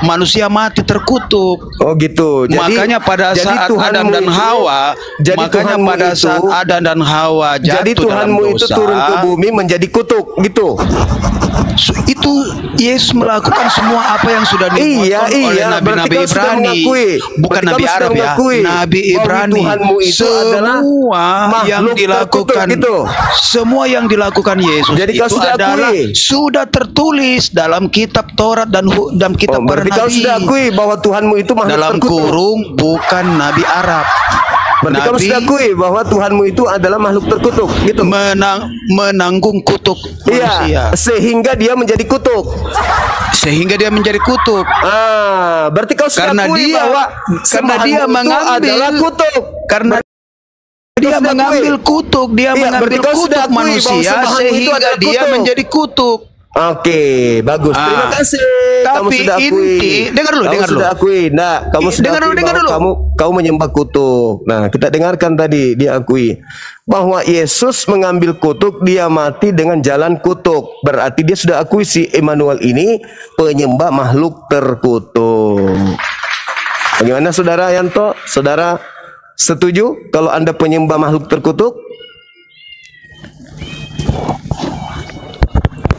manusia mati terkutuk. Oh gitu. Makanya pada saat Adam dan Hawa, Adam dan Hawa jatuh jadi Tuhanmu dalam dosa, itu turun ke bumi menjadi kutuk, gitu. Itu Yesus melakukan semua apa yang sudah dimuatkan oleh nabi-nabi Ibrani, bukan nabi Arab ya, nabi Ibrani. Semua yang dilakukan, semua yang dilakukan Yesus jadi itu adalah sudah tertulis dalam kitab Taurat dan kitab para nabi. Kau sudah akui bahwa Tuhanmu itu makhluk dalam terkutuk. Kurung bukan nabi Arab. Berarti kamu sudah akui bahwa Tuhanmu itu adalah makhluk terkutuk, gitu. Menanggung kutuk manusia. Iya, sehingga dia menjadi kutuk. Berarti kau sudah akui bahwa dia mengambil kutuk. Karena dia mengambil kutuk, mengambil kutuk manusia sehingga dia menjadi kutuk. Oke, bagus. Terima kasih. Kamu sudah akui. Dengar dulu. Sudah akui. Nah, kamu sudah akui bahwa kamu menyembah kutuk. Nah, kita dengarkan tadi dia akui bahwa Yesus mengambil kutuk, dia mati dengan jalan kutuk. Berarti dia sudah akui si Emmanuel ini penyembah makhluk terkutuk. Bagaimana Saudara Yanto? Saudara setuju kalau Anda penyembah makhluk terkutuk?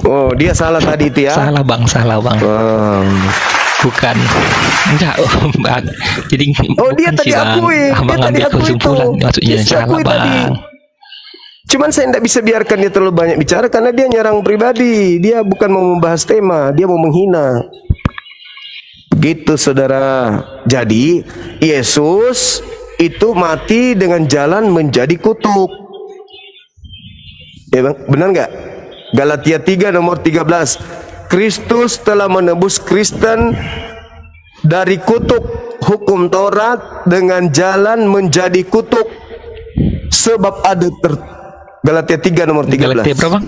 Oh, dia salah tadi itu ya? Salah bang. Bukan. Enggak, bang. Jadi dia tadi akui. Abang ambil kesimpulan, maksudnya salah bang. Cuman saya tidak bisa biarkan dia terlalu banyak bicara karena dia nyerang pribadi. Dia bukan mau membahas tema, dia mau menghina. Gitu Saudara. Jadi Yesus itu mati dengan jalan menjadi kutuk. Ya bang, benar nggak? Galatia 3 nomor 13. Kristus telah menebus Kristen dari kutuk hukum Taurat dengan jalan menjadi kutuk. Sebab ada Galatia 3 nomor 13. Galatia berapa?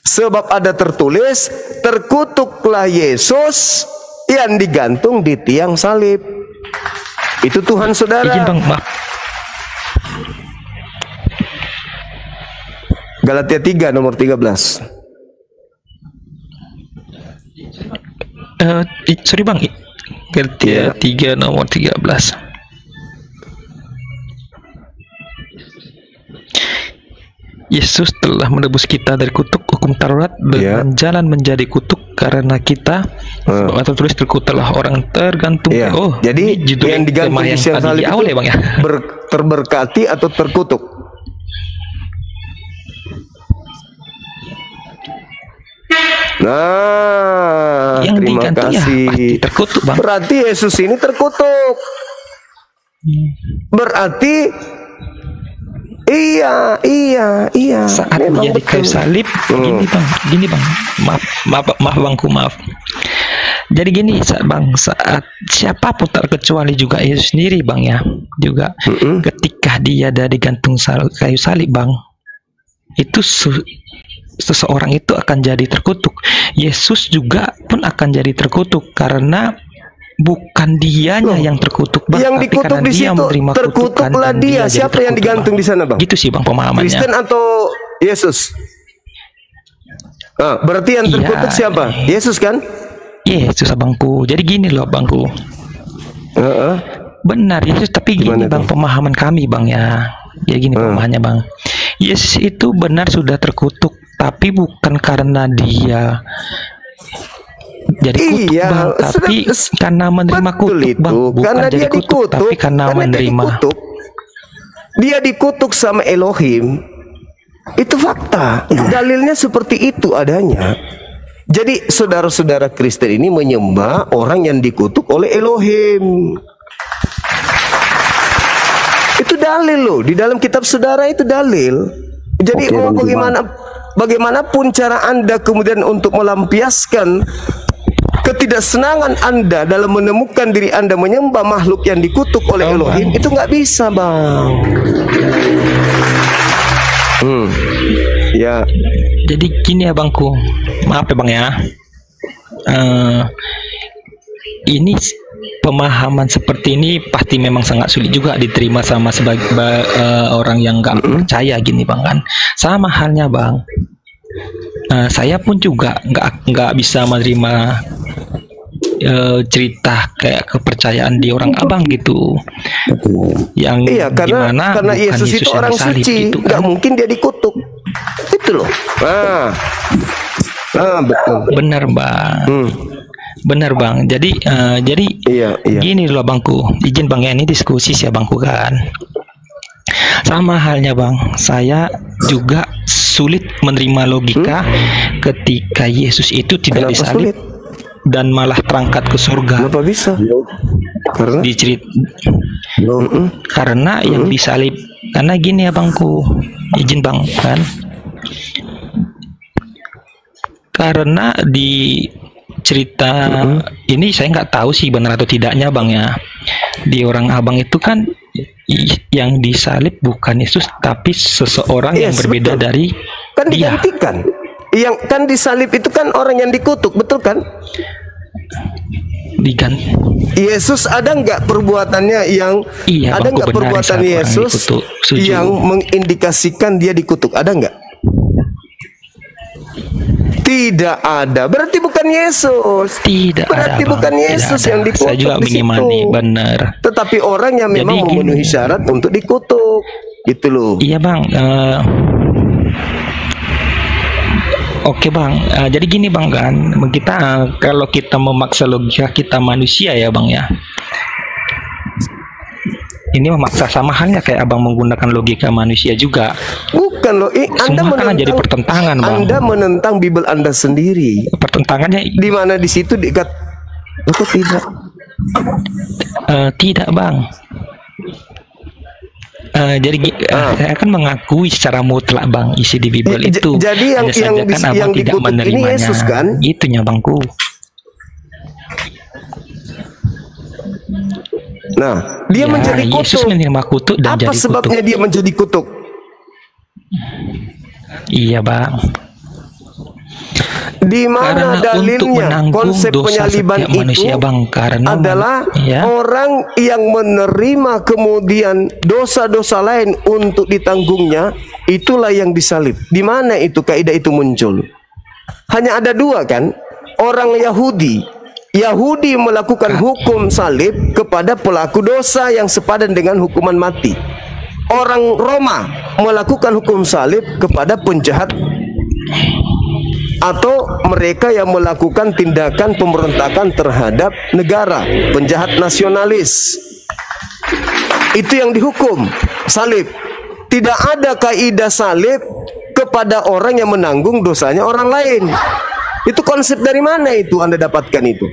Sebab ada tertulis, terkutuklah Yesus yang digantung di tiang salib. Itu Tuhan Saudara. Izin bang, maaf. Galatia 3 nomor 13. Sorry bang, Galatia 3 nomor 13. Yesus telah menebus kita dari kutuk hukum Taurat dengan jalan menjadi kutuk karena kita sebab tertulis terkutuklah orang tergantung. Oh, jadi yang digantung di tiang salib itu ya, bang, ya? terberkati atau terkutuk? Nah, yang terima kasih. Ya, terkutuk, bang. Berarti Yesus ini terkutuk. Berarti iya. Saat menjadi kayu salib, gini bang, maaf. Jadi gini, saat siapapun terkecuali juga Yesus sendiri bang ya, juga ketika dia ada digantung kayu salib bang, itu seseorang itu akan jadi terkutuk. Yesus juga pun akan jadi terkutuk karena bukan dianya yang terkutuk bang, yang tapi dikutuk karena di dia situ menerima terkutuklah dia. Siapa yang digantung di sana bang? Gitu sih bang pemahamannya. Kristen atau Yesus? Berarti yang terkutuk siapa? Yesus kan? Yesus abangku. Jadi gini loh abangku. Benar Yesus, tapi gini bang pemahaman kami bang ya. Ya gini pemahamannya bang. Yesus itu benar sudah terkutuk, tapi bukan karena dia jadi kutuk bang, tapi karena menerima kutuk bang, bukan karena jadi dia kutuk, tapi karena menerima. Dia dikutuk sama Elohim. Itu fakta. Dalilnya seperti itu adanya. Jadi saudara-saudara Kristen ini menyembah orang yang dikutuk oleh Elohim. Itu dalil loh, di dalam kitab saudara itu dalil. Jadi bagaimanapun cara Anda kemudian untuk melampiaskan ketidaksenangan Anda dalam menemukan diri Anda menyembah makhluk yang dikutuk oleh Elohim, itu nggak bisa bang. Ya. Jadi gini ya bangku, maaf ya bang ya. Ini pemahaman seperti ini pasti memang sangat sulit juga diterima sama sebagai orang yang nggak percaya gini bang kan. Sama halnya bang, saya pun juga nggak bisa menerima cerita kayak kepercayaan di orang abang gitu, yang karena Yesus itu orang suci, gitu, nggak mungkin dia dikutuk, itu loh. Betul. Benar bang. Benar bang, jadi iya. Gini loh bangku, izin bang ya, ini diskusi sih bangku kan. Sama halnya bang, saya juga sulit menerima logika ketika Yesus itu tidak disalib dan malah terangkat ke surga. Kenapa bisa? Karena karena yang disalib, karena gini ya bangku, izin bang kan, karena di cerita ini saya nggak tahu sih benar atau tidaknya bang ya, di orang abang itu kan yang disalib bukan Yesus tapi seseorang yang berbeda betul. dari kan digantikan. Yang kan disalib itu kan orang yang dikutuk, betul kan? Diganti. Yesus ada nggak perbuatannya yang ada nggak perbuatan Yesus yang mengindikasikan dia dikutuk? Ada nggak? Tidak ada. Berarti bukan Yesus. Tidak berarti ada, bukan Yesus yang dikutuk. Saya juga mengimani, benar. Tetapi orang yang memang memenuhi syarat untuk dikutuk, gitu loh. Iya bang. Oke bang. Jadi gini bang kan, kita kalau kita memaksa logika kita manusia ya bang ya. Ini memaksa, sama halnya kayak abang menggunakan logika manusia juga. Bukan loh, Anda menentang, jadi pertentangan bang. Anda menentang Bible Anda sendiri. Pertentangannya di mana di situ diikat? Aku tidak. Tidak bang. Jadi saya akan mengakui secara mutlak bang isi di Bible itu. Jadi yang tidak dikutuk ini Yesus kan? Itunya bangku. Nah, dia menjadi kutuk. Yesus menerima kutuk dan apa jadi sebabnya kutuk. dia menjadi kutuk? Iya bang. Di mana dalilnya konsep penyaliban itu manusia, bang, adalah orang yang menerima kemudian dosa-dosa lain untuk ditanggungnya, itulah yang disalib. Di mana itu kaidah itu muncul? Hanya ada dua kan? Orang Yahudi melakukan hukum salib kepada pelaku dosa yang sepadan dengan hukuman mati. Orang Roma melakukan hukum salib kepada penjahat atau mereka yang melakukan tindakan pemberontakan terhadap negara, penjahat nasionalis. Itu yang dihukum salib. Tidak ada kaidah salib kepada orang yang menanggung dosanya orang lain. Itu konsep dari mana itu Anda dapatkan itu?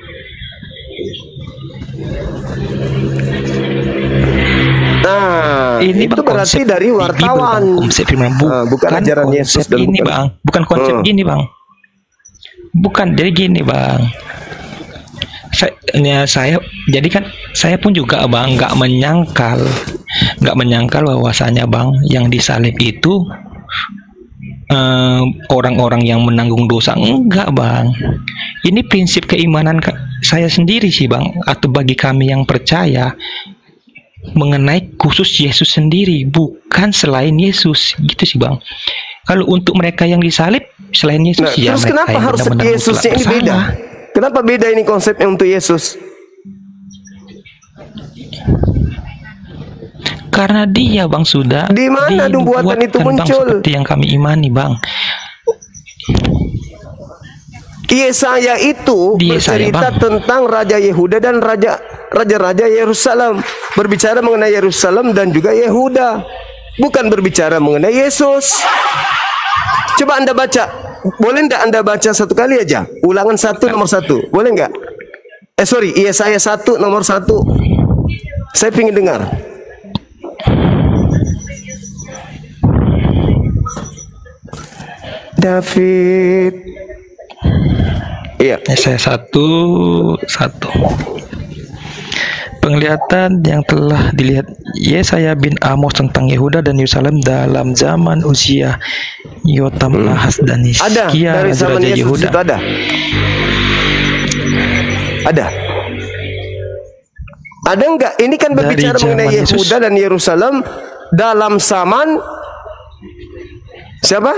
Nah, ini itu berarti dari wartawan. Bukan ajaran Yesus dan ini bang, bukan konsep gini bang. Bukan, jadi gini bang. Saya jadi kan saya pun juga bang nggak menyangkal bahwasanya bang yang disalib itu orang-orang yang menanggung dosa. Enggak bang, ini prinsip keimanan saya sendiri sih bang, atau bagi kami yang percaya mengenai khusus Yesus sendiri, bukan selain Yesus, gitu sih bang. Kalau untuk mereka yang disalib selain Yesus, ya terus kenapa harus Yesusnya ini beda? Kenapa beda ini konsepnya untuk Yesus? Karena dia bang sudah di mana nubuatan itu muncul? Bang, seperti yang kami imani bang. Yesaya itu bercerita tentang Raja Yehuda dan raja-raja Yerusalem, berbicara mengenai Yerusalem dan juga Yehuda, bukan berbicara mengenai Yesus. Coba Anda baca, boleh enggak Anda baca satu kali aja? Ulangan 1 nomor 1, boleh enggak? Yesaya 1 nomor 1. Saya ingin dengar. David. Iya. Yesaya 1:1. Penglihatan yang telah dilihat Yesaya bin Amos tentang Yehuda dan Yerusalem dalam zaman usia Yotam, Ahaz dan Hizkia raja Yehuda. Ada. Ada enggak? Ini kan berbicara mengenai Yehuda dan Yerusalem dalam zaman siapa?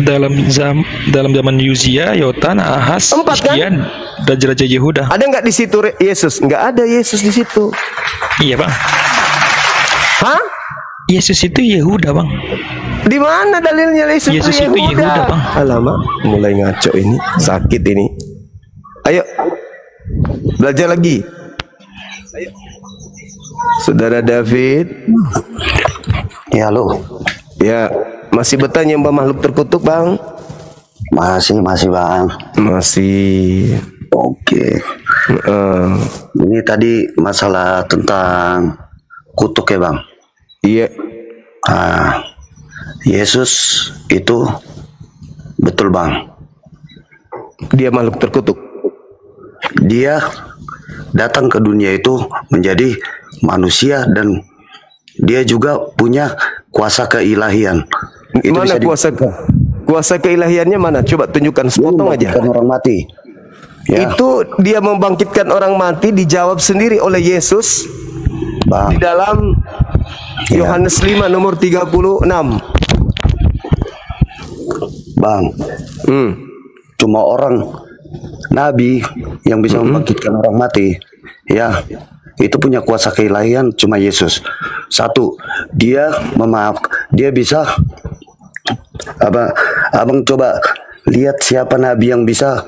Dalam zaman Uzia, Yotam, Ahaz, Hizkia, raja-raja Yehuda. Ada enggak di situ Yesus? Enggak ada Yesus di situ. Iya, Bang. Hah? Yesus itu Yehuda, Bang. Di mana dalilnya Yesus itu Yehuda? Bang. Alamak, mulai ngaco ini, sakit ini. Ayo, belajar lagi. Saudara David. Ya, halo. Ya, masih bertanya Mbak makhluk terkutuk, Bang? Masih, Bang. Masih. Oke. Ini tadi masalah tentang kutuk ya, Bang? Iya. Yesus itu betul, Bang. Dia makhluk terkutuk. Dia datang ke dunia itu menjadi manusia dan dia juga punya kuasa keilahian. Itu mana kuasa keilahiannya mana? Coba tunjukkan sepotong aja. Orang mati. Ya. Itu dia membangkitkan orang mati dijawab sendiri oleh Yesus, Bang. Di dalam Yohanes 5 nomor 36. Bang. Cuma orang nabi yang bisa membangkitkan orang mati. Ya. Itu punya kuasa keilahian cuma Yesus. Satu, dia dia bisa Abang coba lihat siapa nabi yang bisa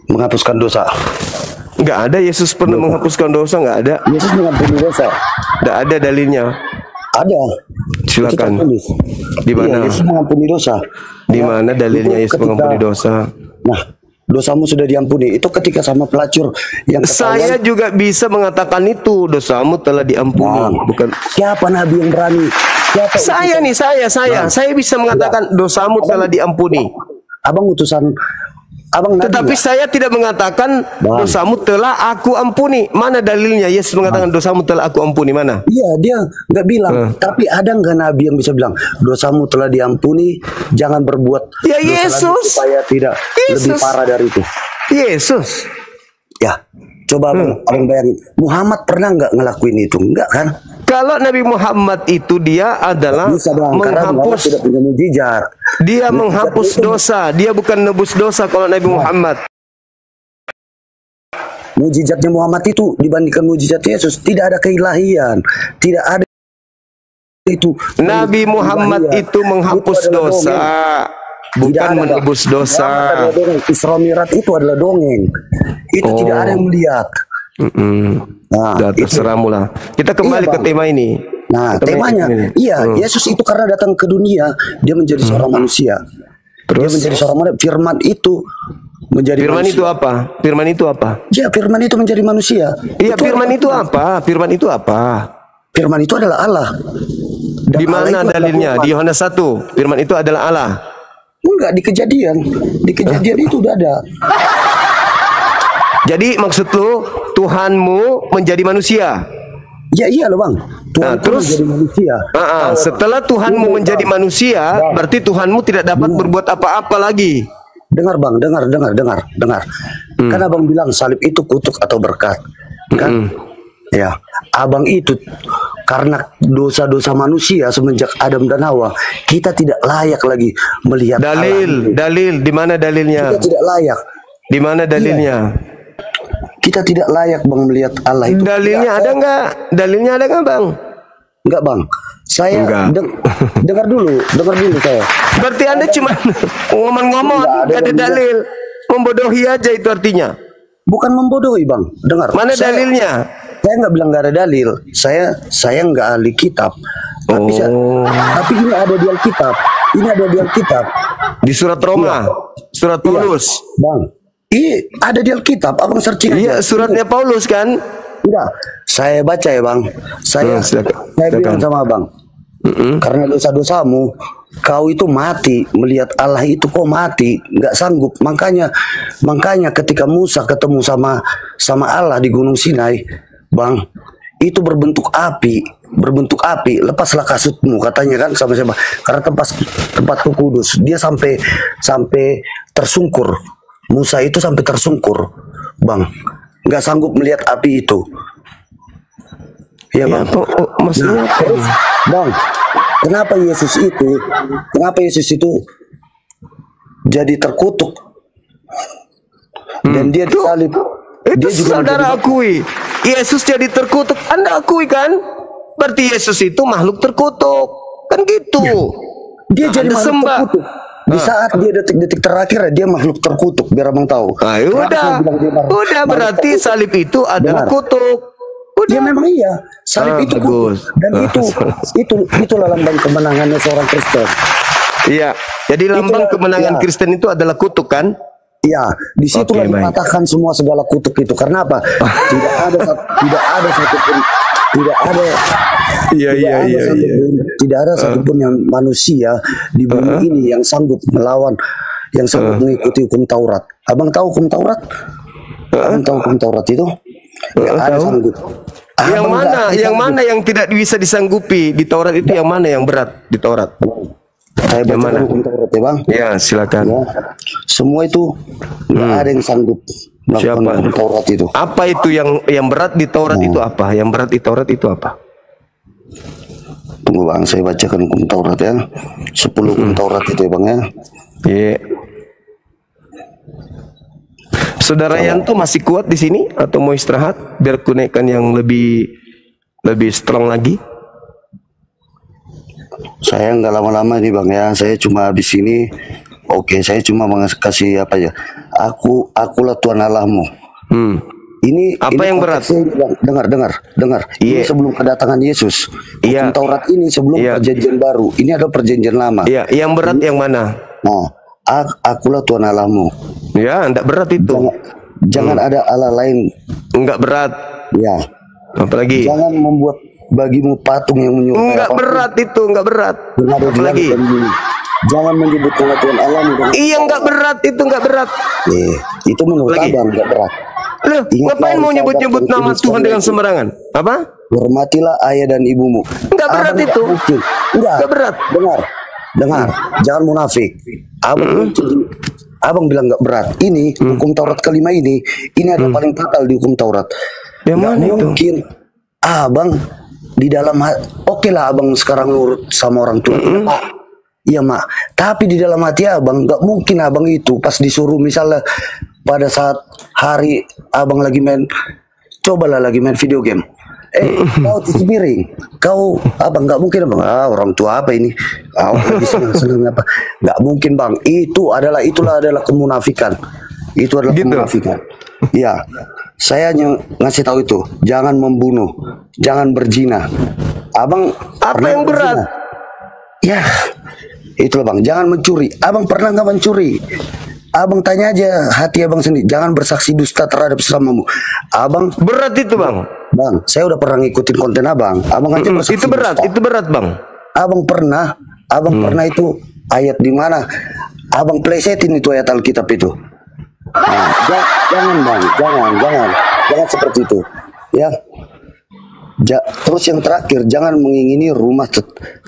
menghapuskan dosa. Enggak ada Yesus pernah menghapuskan dosa, enggak ada. Yesus mengampuni dosa. Enggak ada dalilnya. Ada. Silakan. Di mana? Iya, Yesus mengampuni dosa. Di mana dalilnya Yesus mengampuni dosa? Nah, dosamu sudah diampuni. Itu ketika sama pelacur yang saya juga bisa mengatakan itu, dosamu telah diampuni. Bukan siapa nabi yang berani? Siapa saya nih, saya bisa mengatakan dosamu telah diampuni. Abang utusan Abang nabi. Tetapi saya tidak mengatakan dosamu telah aku ampuni. Mana dalilnya Yesus mengatakan dosamu telah aku ampuni? Mana? Iya, dia nggak bilang. Tapi ada nggak nabi yang bisa bilang dosamu telah diampuni, jangan berbuat ya Yesus supaya tidak lebih parah dari itu. Yesus. Ya, coba abang bayangin, Muhammad pernah nggak ngelakuin itu? Enggak kan? Kalau Nabi Muhammad itu dia adalah menghapus, tidak punya mujizat. Dia menghapus dosa, dia bukan nebus dosa. Kalau Nabi Muhammad, mujizatnya Muhammad itu dibandingkan mujizat Yesus tidak ada keilahian, tidak ada itu. Nabi Muhammad itu menghapus dosa, bukan menebus dosa. Isra Mi'raj itu adalah dongeng. Itu tidak ada yang melihat. Nah, terserahmu lah. Kita kembali ke tema ini. Nah, temanya, Yesus itu karena datang ke dunia, dia menjadi seorang manusia. Dia menjadi seorang manusia. Firman itu menjadi Firman manusia. itu apa? Firman itu apa? Ya, Firman itu menjadi manusia. Iya, Firman itu apa? Firman itu apa? Firman itu adalah Allah. Dan di mana dalilnya? Di Yohanes 1, Firman itu adalah Allah. Enggak, di Kejadian. Di Kejadian itu udah ada. Jadi maksud lu Tuhanmu menjadi manusia? Ya iya loh, Bang. Tuhan terus menjadi manusia. Setelah Tuhanmu menjadi manusia, berarti Tuhanmu tidak dapat berbuat apa-apa lagi. Dengar, Bang, dengar. Kan Abang bilang salib itu kutuk atau berkat. Kan? Ya, Abang itu karena dosa-dosa manusia semenjak Adam dan Hawa, kita tidak layak lagi melihat dalil. Di mana dalilnya? Kita tidak layak. Di mana dalilnya? Kita tidak layak, Bang, melihat Allah itu. Dalilnya ada nggak? Dalilnya ada nggak, Bang? Enggak, Bang. Saya dengar dulu saya. Berarti Anda cuma ngomong-ngomong, nggak ada dalil. Membodohi aja itu artinya. Bukan membodohi, Bang. Dengar. Mana dalilnya? Saya nggak bilang nggak ada dalil. Saya nggak ahli kitab. Tapi ini ada di Alkitab. Ini ada di Alkitab. Di surat Roma, surat Paulus. Bang. Iya, ada di Alkitab. Abang searching aja. Iya, suratnya Paulus kan? Enggak. Saya baca ya, Bang. Saya bilang sama Abang. Karena dosa-dosamu, kau itu mati. Melihat Allah itu kok mati, nggak sanggup. Makanya ketika Musa ketemu sama Allah di Gunung Sinai, Bang, itu berbentuk api. Lepaslah kasutmu, katanya kan sama siapa? Karena tempatku kudus. Dia sampai tersungkur. Musa itu sampai tersungkur, Bang. nggak sanggup melihat api itu. Ya, Bang. Maksudnya terus, Bang, kenapa Yesus itu jadi terkutuk dan dia disalib? Itu Dia juga saudara akui. Yesus jadi terkutuk. Anda akui kan? Berarti Yesus itu makhluk terkutuk. Kan gitu. Dia jadi Anda makhluk sembah. terkutuk. Di saat dia detik-detik terakhir dia makhluk terkutuk, biar Abang tahu. Udah berarti salib itu adalah kutuk. Dia memang iya, salib itu kutuk. Dan itulah lambang kemenangannya seorang Kristen. Iya. Jadi lambang kemenangan Kristen itu adalah kutuk kan? Iya, di situlah dipatahkan semua segala kutuk itu. Karena apa? Tidak ada satupun yang manusia di bumi ini yang sanggup melawan, yang sanggup mengikuti hukum Taurat. Abang tahu hukum Taurat? Abang tahu hukum Taurat itu? Yang ada sanggup. Yang mana yang tidak bisa disanggupi di Taurat itu? Yang mana yang berat di Taurat? Saya baca hukum Taurat ya, Bang. Ya, silakan. Ya. Semua itu nggak ada yang sanggup melakukan hukum Taurat itu. Apa itu yang berat di Taurat itu apa? Yang berat di Taurat itu apa? Tunggu, Bang, saya bacakan hukum Taurat ya. 10 hukum Taurat itu ya, Bang ya. Iya. Saudara Yanto masih kuat di sini atau mau istirahat biar kunaikan yang lebih strong lagi? Saya nggak lama-lama nih, Bang ya. Saya cuma habis ini. Oke, saya cuma kasih apa ya? Akulah Tuhan Allahmu. Ini apa yang berat? Dengar. Ini sebelum kedatangan Yesus. Hukum Taurat ini sebelum perjanjian baru. Ini adalah perjanjian lama. Iya, yang berat yang mana? Nah, akulah Tuhan Allahmu. Ya, enggak berat itu. Jangan ada Allah lain. Enggak berat. Ya. Apalagi? Jangan membuat bagimu patung yang menyerupai. Enggak berat itu, enggak berat. Apalagi? Jangan menyebut nama Tuhan Allahmu. Iya, enggak berat itu, enggak berat. Itu menurut Abang enggak berat. Loh, ngapain mau nyebut-nyebut nama Tuhan dengan sembarangan? Apa? Hormatilah ayah dan ibumu. Enggak berat itu. Enggak berat. Dengar. Jangan munafik. Abang bilang enggak berat. Ini hukum Taurat kelima ini adalah paling fatal di hukum Taurat. Yang mana itu? Mungkin Abang di dalam oke lah Abang sekarang nurut sama orang tua. Iya, Mak. Tapi di dalam hati Abang nggak mungkin Abang itu pas disuruh misalnya pada saat hari Abang lagi main, cobalah lagi main video game. Kau cuci piring, kau Abang nggak mungkin Bang. Orang tua apa ini? Lagi senang apa? Nggak mungkin Bang. Itulah adalah kemunafikan. Itu adalah kemunafikan. Iya. Saya hanya ngasih tahu itu. Jangan membunuh, jangan berzina. Abang apa yang berat? Ya, itulah Bang. Jangan mencuri. Abang pernah nggak mencuri? Abang tanya aja hati Abang sendiri. Jangan bersaksi dusta terhadap sesamamu. Abang berat itu Bang. Bang, saya udah pernah ngikutin konten Abang. Abang aja bersaksi itu berat, dusta. itu berat Bang. Abang pernah itu ayat di mana Abang plesetin itu ayat Alkitab itu. Nah, jangan Bang, jangan seperti itu. Ya. Terus yang terakhir, jangan mengingini rumah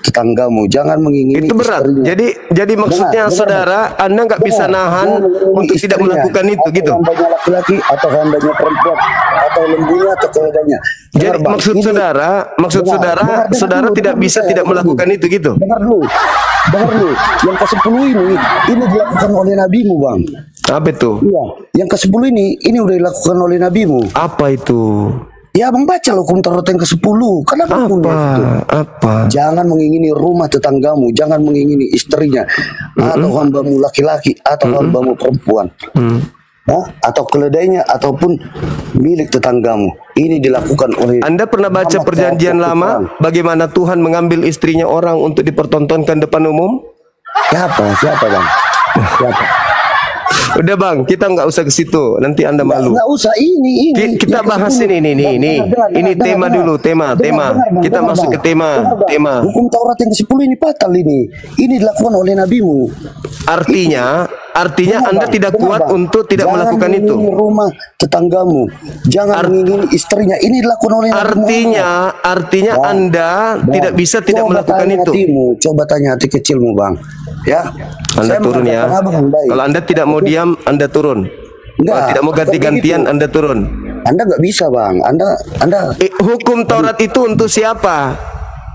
tetanggamu, jangan mengingini itu berat. Istrinya. Jadi maksudnya saudara, Anda nggak bisa nahan untuk tidak melakukan itu, gitu. Hambanya laki-laki atau hambanya perempuan atau lembunya atau keledanya. Jadi maksud saudara tidak bisa tidak melakukan itu, gitu. Dengar dulu. Yang ke-10 ini dilakukan oleh nabimu, Bang. Apa itu? Iya, yang ke-10 ini udah dilakukan oleh nabimu. Apa itu? Ya, Bang, baca loh hukum Taurat yang ke-10. Kenapa Apa? Jangan mengingini rumah tetanggamu, jangan mengingini istrinya, atau hambamu laki-laki, atau hambamu perempuan, atau keledainya, ataupun milik tetanggamu. Ini dilakukan oleh. Anda pernah baca perjanjian lama? Bagaimana Tuhan mengambil istrinya orang untuk dipertontonkan depan umum? Siapa Bang? Siapa? Udah Bang, kita nggak usah ke situ. Nanti Anda malu. Nggak usah ini. Kita bahas ini. Ini tema dulu, tema. Kita masuk ke tema. Hukum Taurat yang ke-10 ini fatal ini. Ini dilakukan oleh nabimu. Artinya Anda tidak kuat untuk tidak melakukan itu. Jangan rumah tetanggamu. Jangan mengingini istrinya. Ini dilakukan oleh nabimu. Artinya Anda tidak bisa tidak melakukan itu. Coba tanya hati kecilmu, Bang. Ya. Anda turun ya. Kalau Anda tidak mau diam, Anda turun. Kalau tidak mau ganti-gantian, Anda turun. Anda nggak bisa, Bang. Anda Hukum Taurat itu untuk siapa?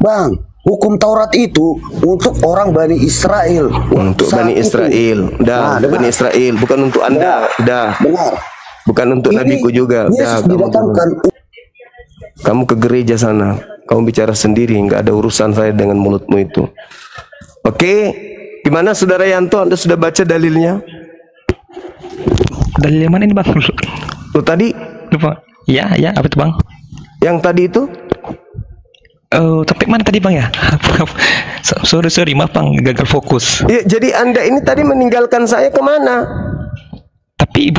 Bang, hukum Taurat itu untuk orang Bani Israel. Untuk Saat Bani itu. Israel. Dah, Nah, Bani Israel, bukan untuk Anda. Dah. Benar. Bukan untuk Ini nabiku juga. Yesus Dah, didatangkan. kamu ke gereja sana. Kamu bicara sendiri, nggak ada urusan saya dengan mulutmu itu. Oke, gimana Saudara Yanto? Anda sudah baca dalilnya? Dalil yang mana ini bang? Tuh tadi, Lupa. Ya, apa itu bang? yang tadi itu? Topik mana tadi bang ya? sorry maaf bang, gagal fokus. Ya, jadi Anda ini tadi meninggalkan saya kemana? Tapi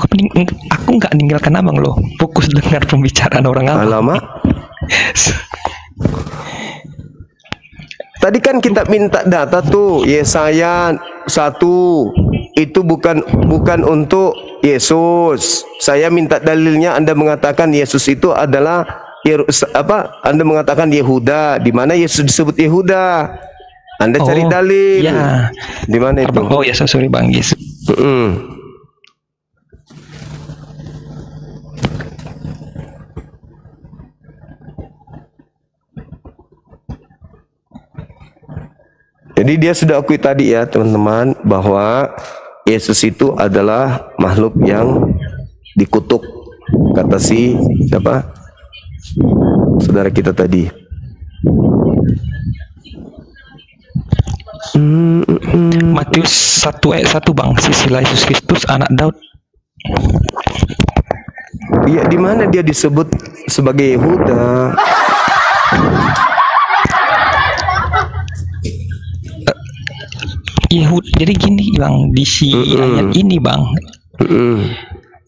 aku nggak meninggalkan abang loh. Fokus dengar pembicaraan orang abang. Alamak. Tadi kan kita minta data tuh, Yesaya 1 itu bukan untuk Yesus. Saya minta dalilnya. Anda mengatakan Yesus itu adalah Anda mengatakan Yehuda. Di mana Yesus disebut Yehuda? Anda cari dalil. Ya. Di mana itu? Oh ya, sorry bang, Yesus. Jadi dia sudah akui tadi ya teman-teman, bahwa Yesus itu adalah makhluk yang dikutuk, kata siapa? Saudara kita tadi. Matius 1 ayat 1 bang, sisilah Yesus Kristus anak Daud. Iya, di mana dia disebut sebagai Yehuda? Jadi gini bang, di ayat ini bang,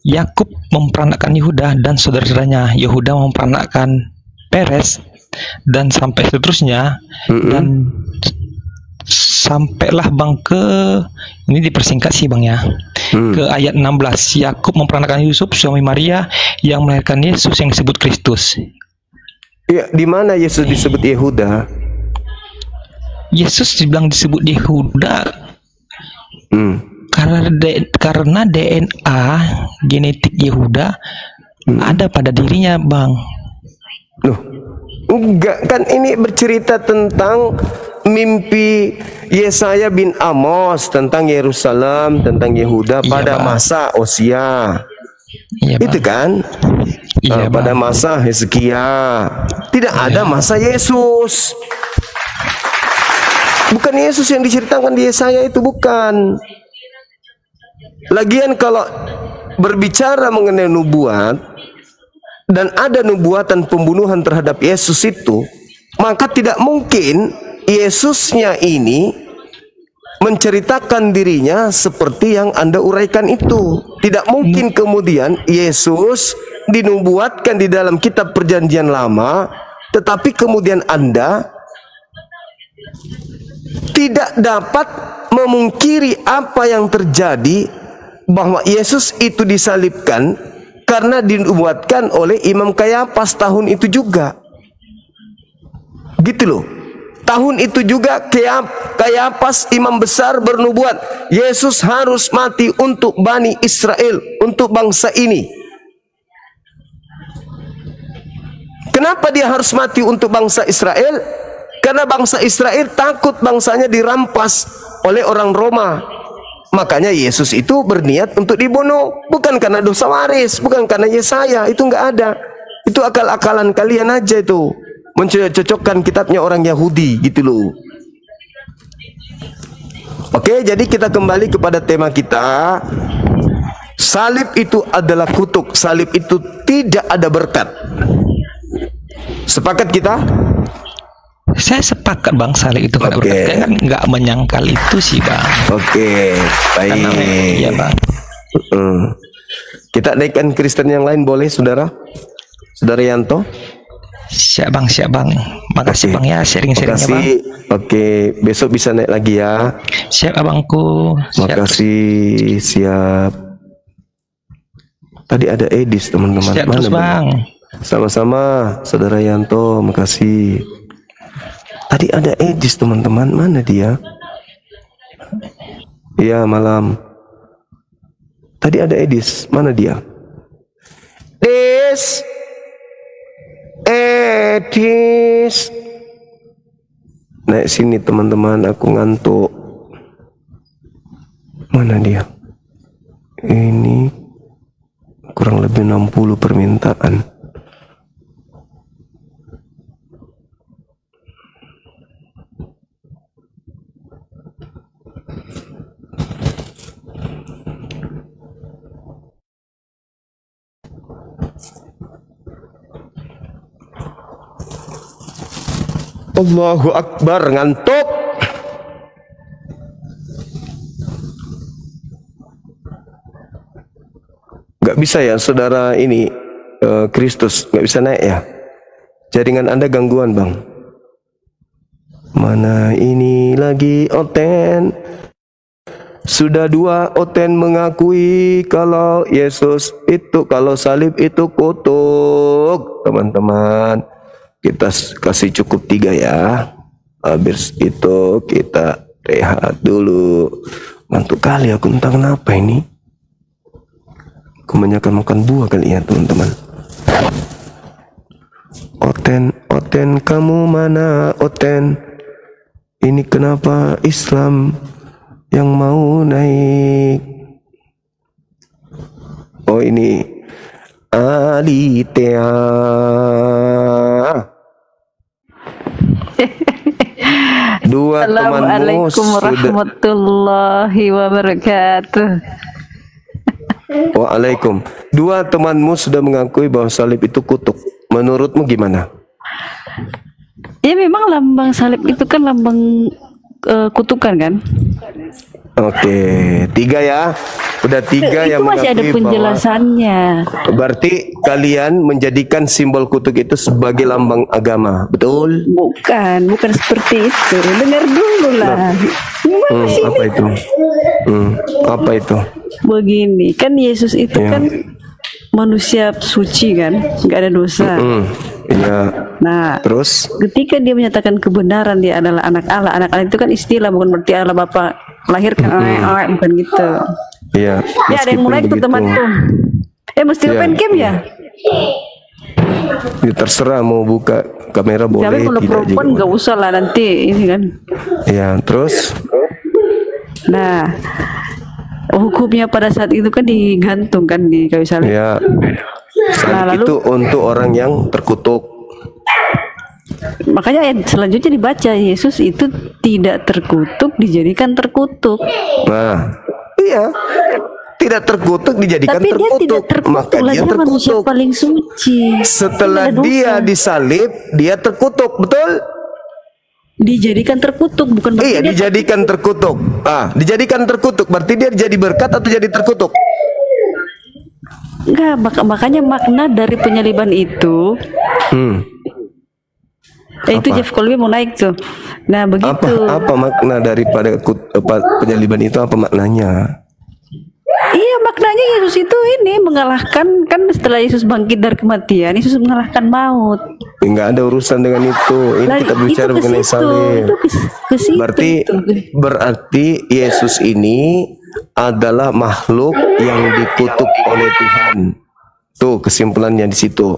Yakub memperanakkan Yehuda dan saudara-saudaranya. Yehuda memperanakkan Peres dan sampai seterusnya. Dan sampailah bang ke, ini dipersingkat sih bang ya, ke ayat 16. Yakub memperanakkan Yusuf suami Maria yang melahirkan Yesus yang disebut Kristus. Iya, di mana Yesus disebut Yehuda? Yesus dibilang disebut Yehuda karena DNA genetik Yehuda ada pada dirinya bang. Loh, enggak, kan ini bercerita tentang mimpi Yesaya bin Amos tentang Yerusalem, tentang Yehuda pada masa Hosea. Iya, itu kan? Iya, pada masa Hezkia. Tidak ada masa Yesus. Bukan Yesus yang diceritakan di Yesaya itu, bukan. Lagian kalau berbicara mengenai nubuat dan ada nubuatan pembunuhan terhadap Yesus itu, maka tidak mungkin Yesusnya ini menceritakan dirinya seperti yang Anda uraikan itu. Tidak mungkin kemudian Yesus dinubuatkan di dalam kitab Perjanjian Lama, tetapi kemudian Anda tidak dapat memungkiri apa yang terjadi, bahwa Yesus itu disalibkan karena dinubuatkan oleh Imam Kayafas tahun itu juga. Gitu loh. Tahun itu juga Kayafas imam besar bernubuat, Yesus harus mati untuk Bani Israel, untuk bangsa ini. Kenapa dia harus mati untuk bangsa Israel? Karena bangsa Israel takut bangsanya dirampas oleh orang Roma. Makanya Yesus itu berniat untuk dibunuh, bukan karena dosa waris, bukan karena Yesaya, itu nggak ada. Itu akal-akalan kalian aja itu, mencocokkan kitabnya orang Yahudi gitu loh. Oke, jadi kita kembali kepada tema kita. Salib itu adalah kutuk, salib itu tidak ada berkat. Sepakat kita? Saya sepakat bang, salib itu nggak berkat. Saya kan nggak menyangkal itu sih bang. Oke, baik. Iya bang. Kita naikkan Kristen yang lain boleh, saudara? Saudara Yanto? Siap bang. Makasih bang ya, sharing-sharingnya bang. Oke, besok bisa naik lagi ya. Siap abangku. Makasih, siap. Tadi ada Edis teman-teman. Siap terus bang. Sama-sama, saudara Yanto, makasih. Tadi ada Edis teman-teman, mana dia? Iya, malam. Tadi ada Edis, mana dia? Des. Edis. Naik sini teman-teman, aku ngantuk. Mana dia? Ini kurang lebih 60 permintaan. Allahu Akbar, ngantuk. Gak bisa ya saudara ini Kristus, gak bisa naik ya. Jaringan Anda gangguan bang. Mana ini lagi Oten? Sudah 2 Oten mengakui kalau Yesus itu, kalau salib itu kutuk. Teman-teman, kita kasih cukup 3 ya. Habis itu kita rehat dulu. Ngantuk kali aku, entah kenapa ini. Kebanyakan makan buah kali ya teman-teman. Oten, Oten kamu mana Oten? Ini kenapa Islam yang mau naik? Oh ini Alitea. Dua temanmu Assalamualaikum warahmatullahi wabarakatuh. Waalaikum. 2 temanmu sudah mengakui bahwa salib itu kutuk. Menurutmu gimana? Ya memang lambang salib itu kan lambang kutukan kan? Oke, 3 ya. Udah 3 yang itu masih ada penjelasannya. Berarti kalian menjadikan simbol kutuk itu sebagai lambang agama, betul? Bukan seperti itu. Dengar dulu lah. Apa itu? Apa itu? Begini, kan Yesus itu kan manusia suci kan, nggak ada dosa. Iya. Nah, terus ketika dia menyatakan kebenaran dia adalah anak Allah. Anak Allah itu kan istilah, bukan berarti Allah Bapa lahirkan bukan gitu. Iya. Ya ada yang mulai itu teman tuh. Mesti open cam ya? Ya, terserah mau buka kamera boleh. Tapi kalau perempuan nggak usah lah nanti ini kan. Ya terus. Nah, hukumnya pada saat itu kan digantung kan di kayu salib. Ya. Salib itu untuk orang yang terkutuk. Makanya ayat selanjutnya dibaca, Yesus itu tidak terkutuk dijadikan terkutuk. Nah, iya. Tidak terkutuk dijadikan tapi terkutuk. Dia tidak terkutuk. Maka dia terkutuk. Manusia paling suci. Setelah dia disalib, dia terkutuk, betul? Dijadikan terkutuk, bukan berarti iya, dijadikan terkutuk. Dijadikan terkutuk berarti dia jadi berkat atau jadi terkutuk? Enggak, makanya makna dari penyaliban itu itu Jeff Colby mau naik tuh. Nah begitu. Apa makna daripada penyaliban itu, apa maknanya? Iya, maknanya Yesus itu ini mengalahkan, kan setelah Yesus bangkit dari kematian, Yesus mengalahkan maut. Enggak ada urusan dengan itu. Ini kita bicara mengenai salib. Berarti Yesus ini adalah makhluk yang dikutuk oleh Tuhan. Tuh kesimpulannya di situ.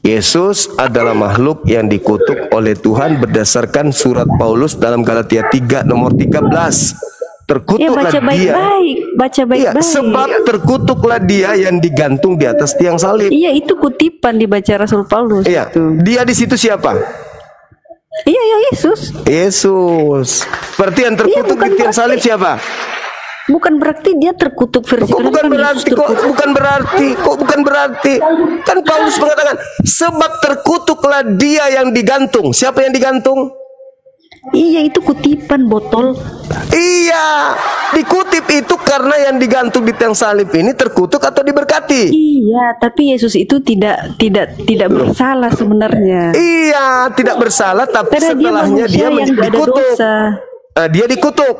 Yesus adalah makhluk yang dikutuk oleh Tuhan berdasarkan surat Paulus dalam Galatia 3 nomor 13. Terkutuklah baca baik-baik, baca baik-baik. Sebab terkutuklah dia yang digantung di atas tiang salib. Iya, itu kutipan dibaca Rasul Paulus. Iya. Itu. Dia di situ siapa? Iya, Yesus. Yesus. Berarti yang terkutuk di tiang salib siapa? Bukan berarti dia terkutuk versi. Bukan berarti. Kan Paulus mengatakan sebab terkutuklah dia yang digantung. Siapa yang digantung? Iya, itu kutipan botol. Iya, dikutip itu karena yang digantung di tiang salib ini terkutuk atau diberkati. Iya, tapi Yesus itu tidak bersalah sebenarnya. Iya, tidak bersalah, tapi karena setelahnya dia dikutuk. Dia dikutuk.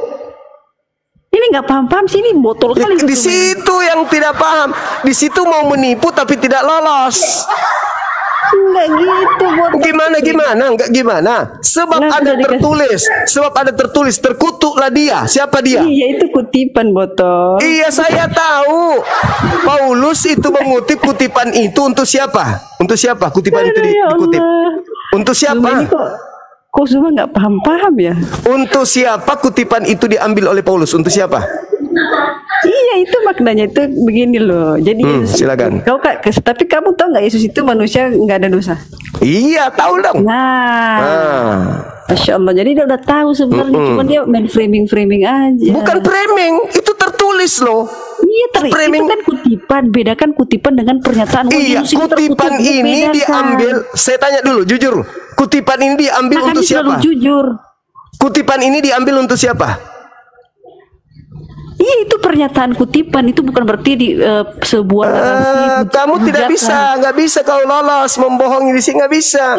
Ini nggak paham sih, ini botol kali. Di situ yang tidak paham. Di situ mau menipu tapi tidak lolos. Enggak gitu, botak. Gimana? Enggak gimana? Sebab Lah, ada sudah tertulis, terkutuklah dia. Siapa dia? Iya, itu kutipan, botak. Iya, saya tahu. Paulus itu mengutip kutipan itu untuk siapa? Untuk siapa kutipan itu Ya dikutip? Allah. Untuk siapa? Ini kok semua nggak paham ya? Untuk siapa kutipan itu diambil oleh Paulus? Untuk siapa? Iya, itu maknanya itu begini loh. Jadi silakan. Tapi kamu tahu nggak Yesus itu manusia nggak ada dosa? Iya, tahu dong. Masya Allah. Jadi dia udah tahu sebenarnya, cuma dia main framing aja. Bukan framing, itu tertulis loh. Iya, itu kan kutipan. Bedakan kutipan dengan pernyataan. Iya, kutipan ini diambil. Saya tanya dulu, jujur. Kutipan ini diambil untuk siapa? Jujur. Kutipan ini diambil untuk siapa? Iya, itu pernyataan kutipan, itu bukan berarti di sebuah narasi. Kamu tidak bisa, nggak bisa kau lolos membohongi di sini, nggak bisa.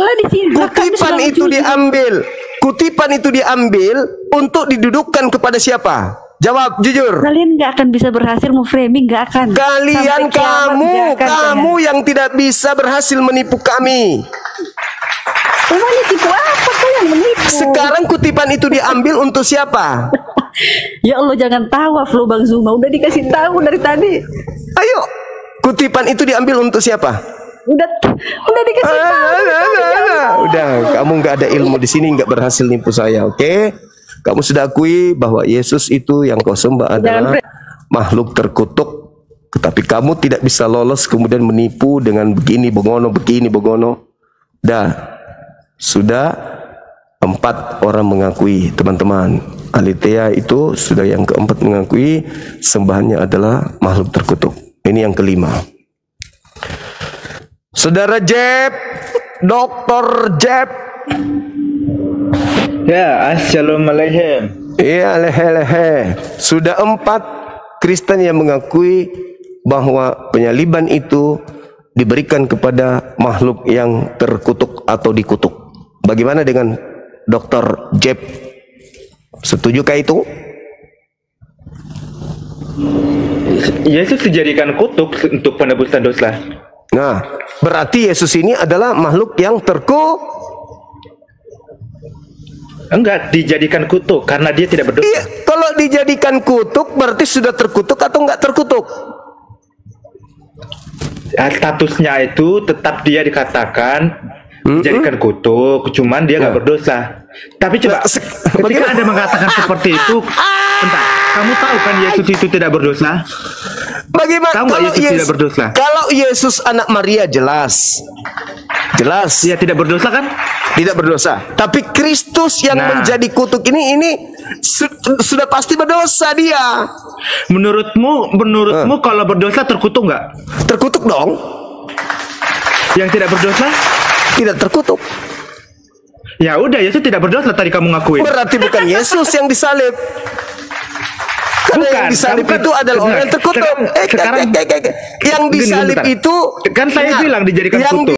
Kutipan itu diambil, untuk didudukkan kepada siapa? Jawab jujur. Kalian nggak akan bisa berhasil memframing, nggak akan. Kamu yang tidak bisa berhasil menipu kami. Emangnya tipu apa kalian menipu? Sekarang kutipan itu diambil untuk siapa? Ya Allah, jangan tawa Flo Bang Zuma, udah dikasih tahu dari tadi. Ayo, kutipan itu diambil untuk siapa? Udah dikasih tahu. Udah, kamu nggak ada ilmu di sini, nggak berhasil nipu saya, oke? Kamu sudah akui bahwa Yesus itu yang kau sembah adalah makhluk terkutuk, tetapi kamu tidak bisa lolos kemudian menipu dengan begini begono. Sudah 4 orang mengakui, teman-teman. Aletheia itu sudah yang keempat mengakui sembahannya adalah makhluk terkutuk. Ini yang kelima. Saudara Jeb, Dr. Jeb. Ya, assalamualaikum. Iya, lehe. Sudah 4 Kristen yang mengakui bahwa penyaliban itu diberikan kepada makhluk yang terkutuk atau dikutuk. Bagaimana dengan Dr. Jeb? Setujukah itu? Yesus dijadikan kutuk untuk penebusan dosa. Nah, berarti Yesus ini adalah makhluk yang Enggak, dijadikan kutuk karena dia tidak berdosa. Iya, kalau dijadikan kutuk berarti sudah terkutuk atau enggak terkutuk? Statusnya itu tetap dia dikatakan dijadikan kutuk, cuman dia nggak berdosa. Tapi coba, ketika Anda mengatakan seperti itu, bentar, kamu tahu kan Yesus itu tidak berdosa? Bagaimana? Tahu nggak Yesus tidak berdosa? Kalau Yesus anak Maria jelas. Dia tidak berdosa kan? Tidak berdosa. Tapi Kristus yang menjadi kutuk ini sudah pasti berdosa dia. Menurutmu kalau berdosa terkutuk nggak? Terkutuk dong. Yang tidak berdosa? Tidak terkutuk. Ya udah, Yesus tidak berdosa tadi kamu ngakuin. Berarti bukan Yesus yang disalib. Karena yang disalib itu adalah orang yang terkutuk. Yang disalib itu kan saya bilang dijadikan kutuk.